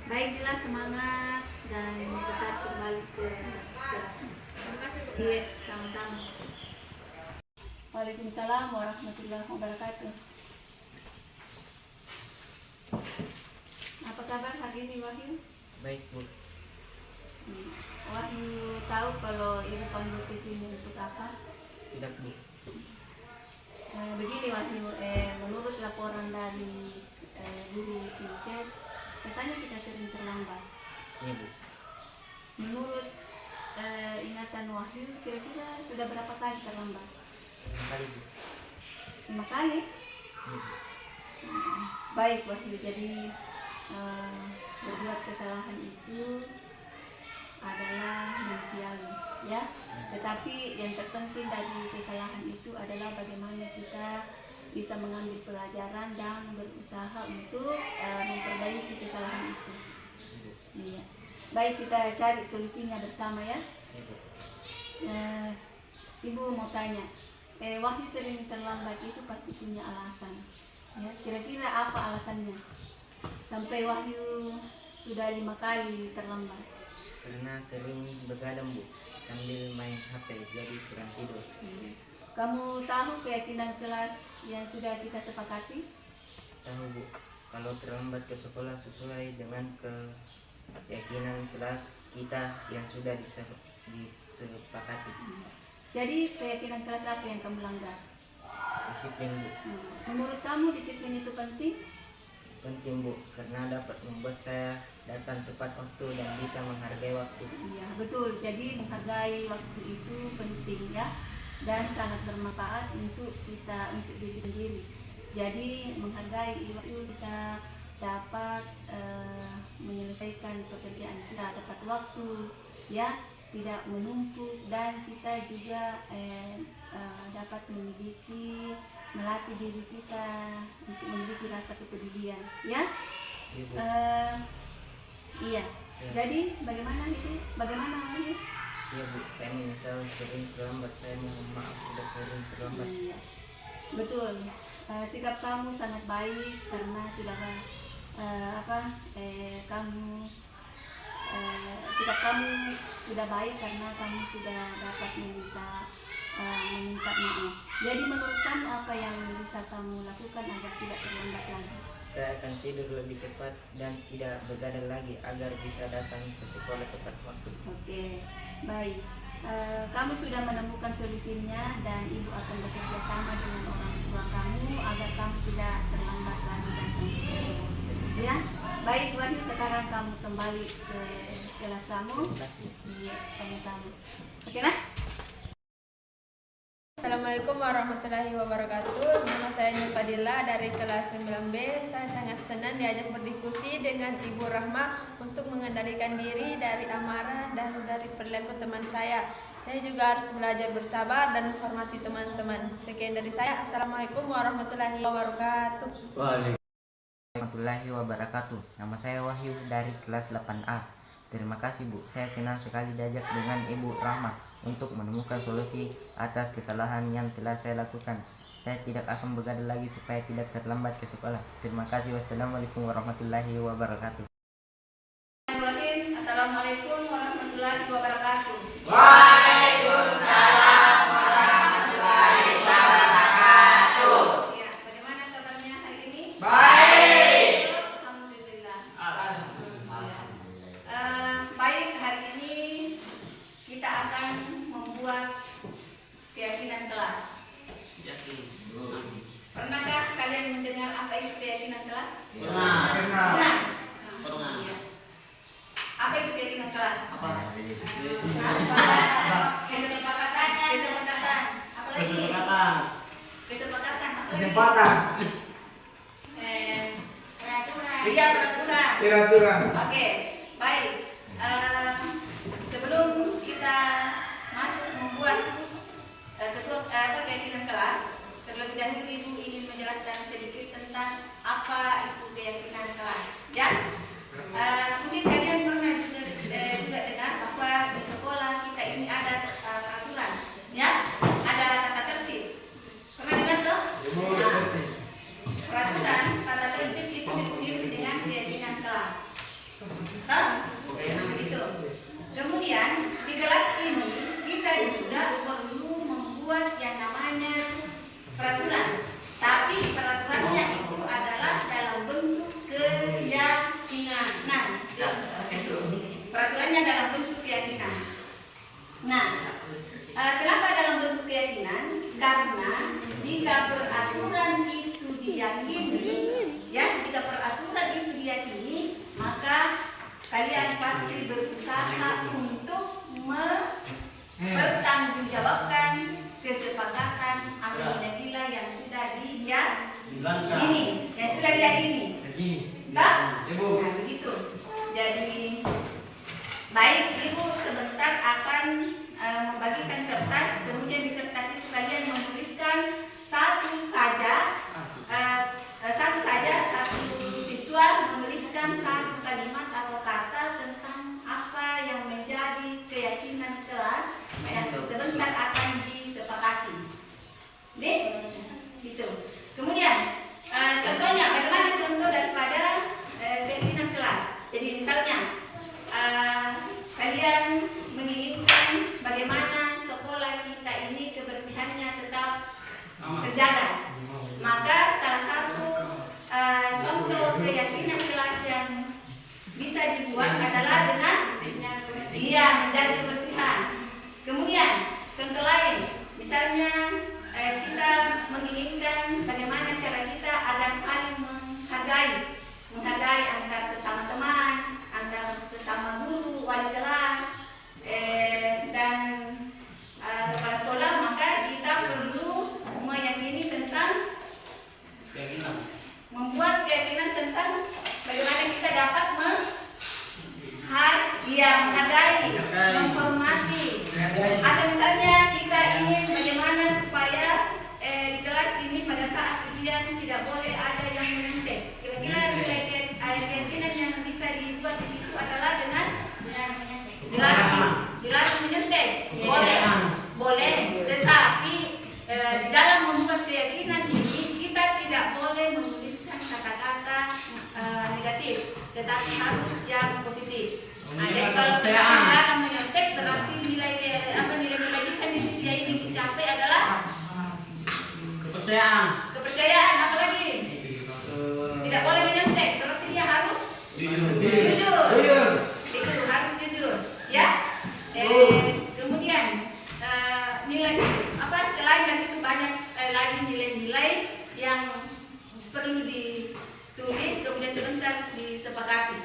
Baik Dila, semangat dan tetap kembali ke kelasnya. Terima kasih bu. Iya, sama-sama. Waalaikumsalam warahmatullahi wabarakatuh. Apa kabar hari ini Wahyu? Baik bu, Wahyu tahu kalau ibu panggil ke sini untuk apa? tidak bu. Begini Wahyu, menurut laporan dari guru Pinket, katanya kita sering terlambat. Iya bu, Menurut ingatan Wahyu, kira-kira sudah berapa kali terlambat? 5 kali bu. 5 kali? Iya bu. Baik Wahyu, jadi berbuat kesalahan itu adalah manusiawi ya, tetapi yang terpenting dari kesalahan itu adalah bagaimana kita bisa mengambil pelajaran dan berusaha untuk memperbaiki kesalahan itu. Iya. Baik, kita cari solusinya bersama ya. Iya bu. Ibu mau tanya, Wahyu sering terlambat itu pasti punya alasan ya, kira-kira apa alasannya sampai Wahyu sudah 5 kali terlambat? Karena sering begadang bu, sambil main HP jadi kurang tidur. Kamu tahu keyakinan kelas yang sudah kita sepakati? Tahu bu, kalau terlambat ke sekolah sesuai dengan keyakinan kelas kita yang sudah disepakati. Jadi keyakinan kelas apa yang kamu langgar? Disiplin bu. Menurut kamu disiplin itu penting? penting Bu, karena dapat membuat saya datang tepat waktu dan bisa menghargai waktu. Iya, betul. Jadi menghargai waktu itu penting ya, dan sangat bermanfaat untuk kita, untuk diri sendiri. Jadi menghargai waktu kita dapat menyelesaikan pekerjaan kita tepat waktu ya, tidak menumpuk, dan kita juga dapat melatih diri kita untuk memiliki rasa kepedulian ya. Iya, Bu. Iya. Jadi bagaimana itu? Bagaimana ini? Iya Bu, saya menyesal sering terlambat, saya mohon maaf sudah sering terlambat. Iya. Betul. Sikap kamu sangat baik karena sudah sikap kamu sudah baik karena kamu sudah dapat meminta maaf. Jadi menurut kamu apa yang bisa kamu lakukan agar tidak terlambat lagi? Saya akan tidur lebih cepat dan tidak begadang lagi agar bisa datang ke sekolah tepat waktu. Oke, baik. Kamu sudah menemukan solusinya dan ibu akan bekerja sama dengan orang tua kamu agar kamu tidak terlambat lagi datang ke sekolah. Ya, baik Wahyu, sekarang kamu kembali ke kelas kamu. Iya, sama-sama. Oke nah? Assalamualaikum warahmatullahi wabarakatuh. Nama saya Nufadila dari kelas 9B. Saya sangat senang diajak berdiskusi dengan Ibu Rahma untuk mengendalikan diri dari amarah dan dari perilaku teman saya. Saya juga harus belajar bersabar dan menghormati teman-teman. Sekian dari saya. Assalamualaikum warahmatullahi wabarakatuh. Warahmatullahi wabarakatuh. Nama saya Wahyu dari kelas 8A. Terima kasih Bu, saya senang sekali diajak dengan Ibu Rahma untuk menemukan solusi atas kesalahan yang telah saya lakukan. Saya tidak akan begadang lagi supaya tidak terlambat ke sekolah. Terima kasih. Wassalamualaikum warahmatullahi wabarakatuh. Assalamualaikum warahmatullahi wabarakatuh. Waalaikumsalam warahmatullahi wabarakatuh. Ya, bagaimana kabarnya hari ini? Baik. Alhamdulillah. Baik, hari ini kita akan membuat keyakinan kelas. Pernahkah kalian mendengar apa itu keyakinan kelas? Pernah. Iya. Apa itu keyakinan kelas? Kesepakatan. Apa lagi? Kesepakatan. Apa lagi? Iya, peraturan. Oke, baik. Sebelum kita masuk membuat keyakinan kelas, terlebih dahulu Ibu ingin menjelaskan sedikit tentang apa itu keyakinan kelas. Ya, mungkin kalian pernah juga dengar bahwa di sekolah kita ini ada peraturan, ya, ada tata tertib. Pernah dengar toh? Peraturan tata tertib itu mirip dengan keyakinan kelas. Toh? Begitu. Kemudian di kelas ini kita juga perlu membuat yang namanya peraturan. Tapi peraturannya itu adalah dalam bentuk keyakinan. Nah, peraturannya dalam bentuk keyakinan. Nah, kenapa dalam bentuk keyakinan? Karena jika peraturan itu diyakini, ya, jika peraturan itu diyakini, maka kalian pasti berusaha untuk mempertanggungjawabkan kesepakatan atau nilai yang sudah diyakini, yang sudah diyakini. Nah, begitu. Jadi, baik, Ibu sebentar akan membagikan kertas. Kemudian di kertas itu kalian menuliskan satu siswa menuliskan satu kalimat atau kata tentang apa yang menjadi keyakinan kelas yang sebentar akan disepakati. Nih, gitu. Kemudian contohnya, bagaimana contoh daripada keyakinan kelas? Jadi misalnya kalian menginginkan bagaimana sekolah kita ini kebersihannya tetap terjaga. Maka salah satu contoh keyakinan kelas yang bisa dibuat adalah dengan menjaga kebersihan. Kemudian contoh lain, misalnya kita Boleh, boleh. Tetapi dalam membuat keyakinan ini kita tidak boleh menuliskan kata-kata negatif, tetapi harus yang positif. Nah, jadi kalau misalkan dilarang menyontek, berarti nilai-nilai kita di sini ini dicapai adalah kepercayaan. Apa lagi? Tidak boleh menyontek, berarti dia harus jujur. Itu harus jujur, ya. Kemudian nilai selain dari itu banyak lagi nilai-nilai yang perlu ditulis kemudian sebentar disepakati.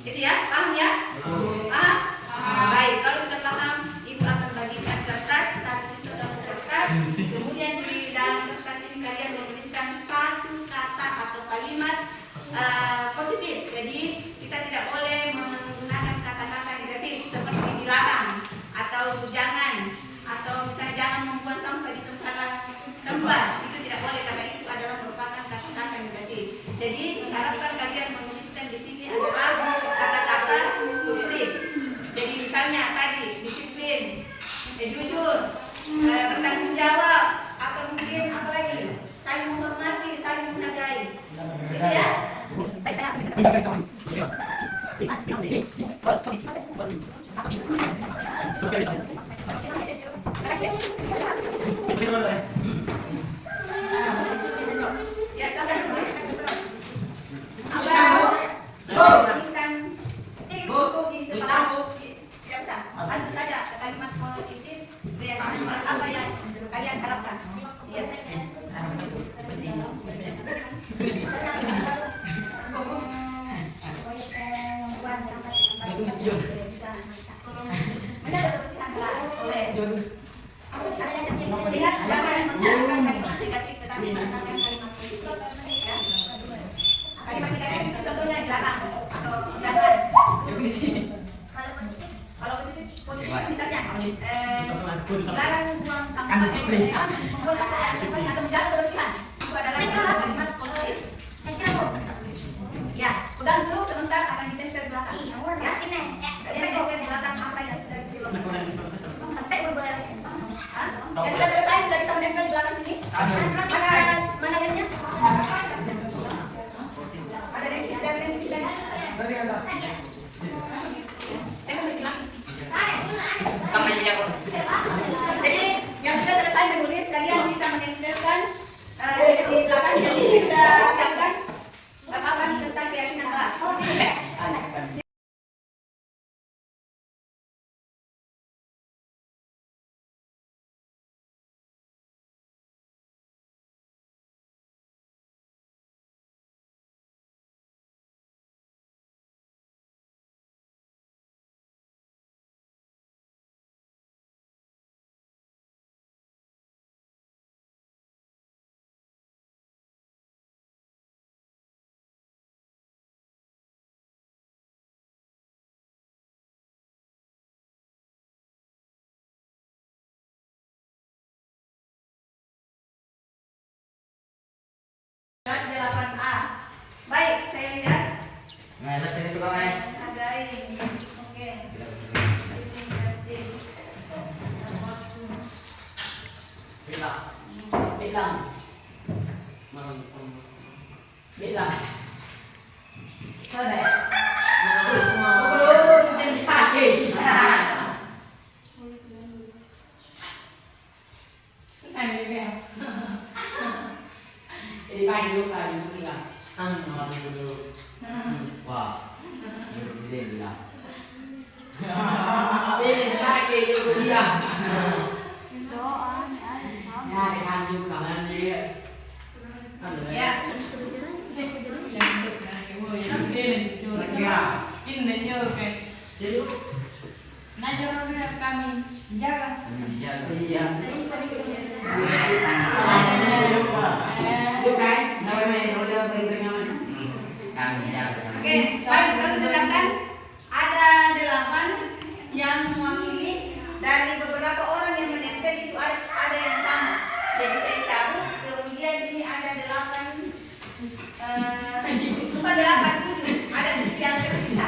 Itu ya, paham ya? Paham? Baik, kalau sudah paham, ibu akan bagikan kertas, satu kertas. Kemudian di dalam kertas ini kalian menuliskan satu kata atau kalimat positif. Jadi kita tidak boleh menggunakan kata-kata negatif seperti dilarang atau jangan, atau misalnya jangan membuang sampah di sembarang tempat. Itu tidak boleh karena itu adalah merupakan kata-kata negatif. Jadi mengharapkan kalian menuliskan di sini adalah kata-kata positif. Jadi misalnya tadi disiplin, jujur, bertanggung jawab, atau mungkin apa lagi? Saling menghormati, saling menghargai. Gitu ya? Ya, silakan. Buku di sebelah. Tidak usah. Langsung saja kalimat positif dengan apa yang kalian harapkan. Iya. Ingat jangan menggunakan kalimat negatif, tetapi menggunakan kalimat positif. Ya. Kalimat negatif itu contohnya dilarang atau jangan. Kalau positif itu misalnya dilarang buang sampah, membuang sampah atau menjaga kebersihan. Itu adalah kalimat positif. Ya, pegang dulu sebentar akan ditempel di belakang. Ya, kalian tempel di belakang apa yang sudah ditulis. Ya sudah selesai, sudah bisa menempel di belakang sini. Mana lemnya? Ada lem dan lem dan. Jadi yang sudah selesai menulis, kalian bisa menempelkan di belakang. Jadi kita siapkan papan tentang keyakinan kelas. Kelas 8A. Baik, saya lihat. Ada ini. Oke. Kami jaga. Oke, baik, lalu dengarkan. Ada 8 yang mewakili dari beberapa orang yang menempel itu ada yang sama. Jadi saya cabut, kemudian ini ada 8 bukan 8, 7, ada 7 yang tersisa.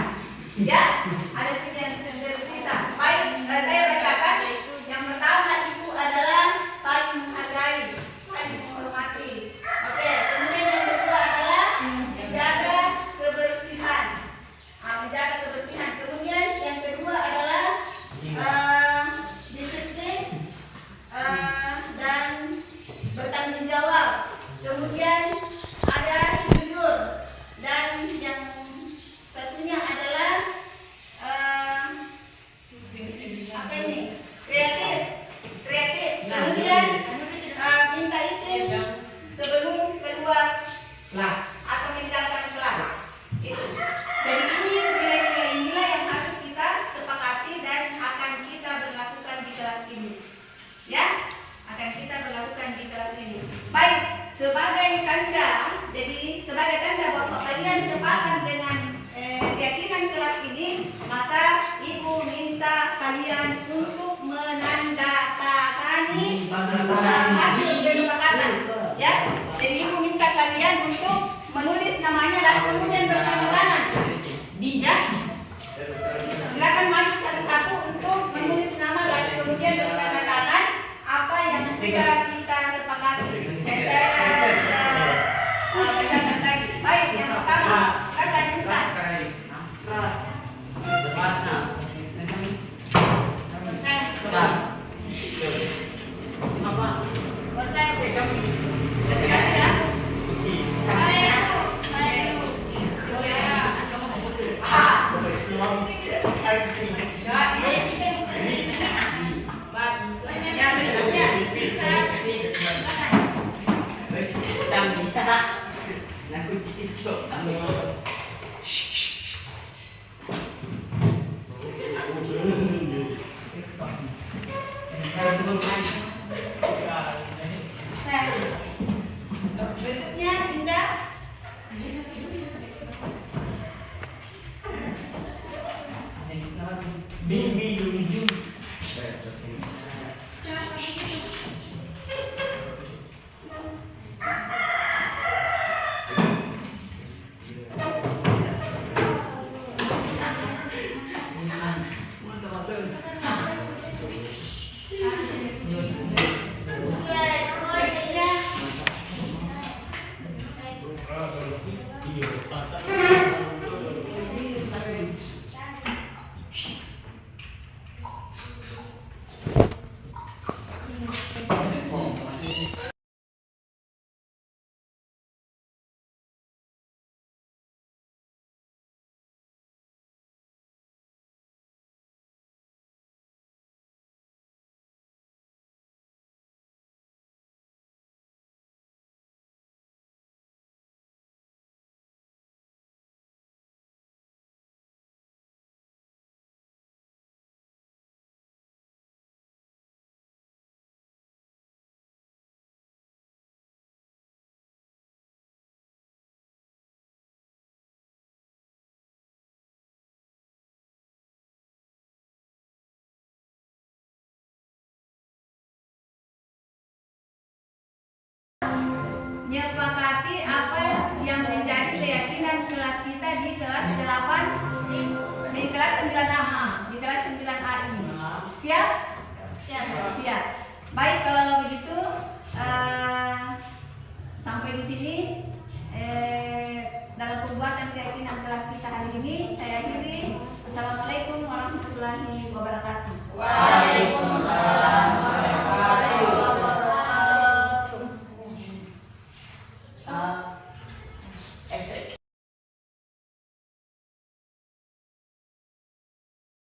Ya, ada 7 yang tersisa. Baik, saya bacakan. ya akan kita berlakukan di kelas ini. Baik, sebagai tanda, jadi sebagai tanda bahwa kalian sepakat dengan keyakinan kelas ini, maka Ibu minta kalian untuk menandatangani hasil kesepakatan, ya. Jadi Ibu minta kalian untuk menulis namanya dan kemudian bertanda tangan, ya. Silakan maju satu-satu untuk menulis nama dan kemudian bertanda tangan apa yang sudah kita sepakati. Baik, yang pertama, kakak minta. Berikutnya Dinda. Nyepakati apa yang menjadi keyakinan kelas kita di kelas 8, di kelas 9A, di kelas 9A ini. Siap? Siap. Baik, kalau begitu sampai di sini dalam pembuatan keyakinan kelas kita hari ini saya akhiri. Assalamualaikum warahmatullahi wabarakatuh. Waalaikumsalam warahmatullahi wabarakatuh.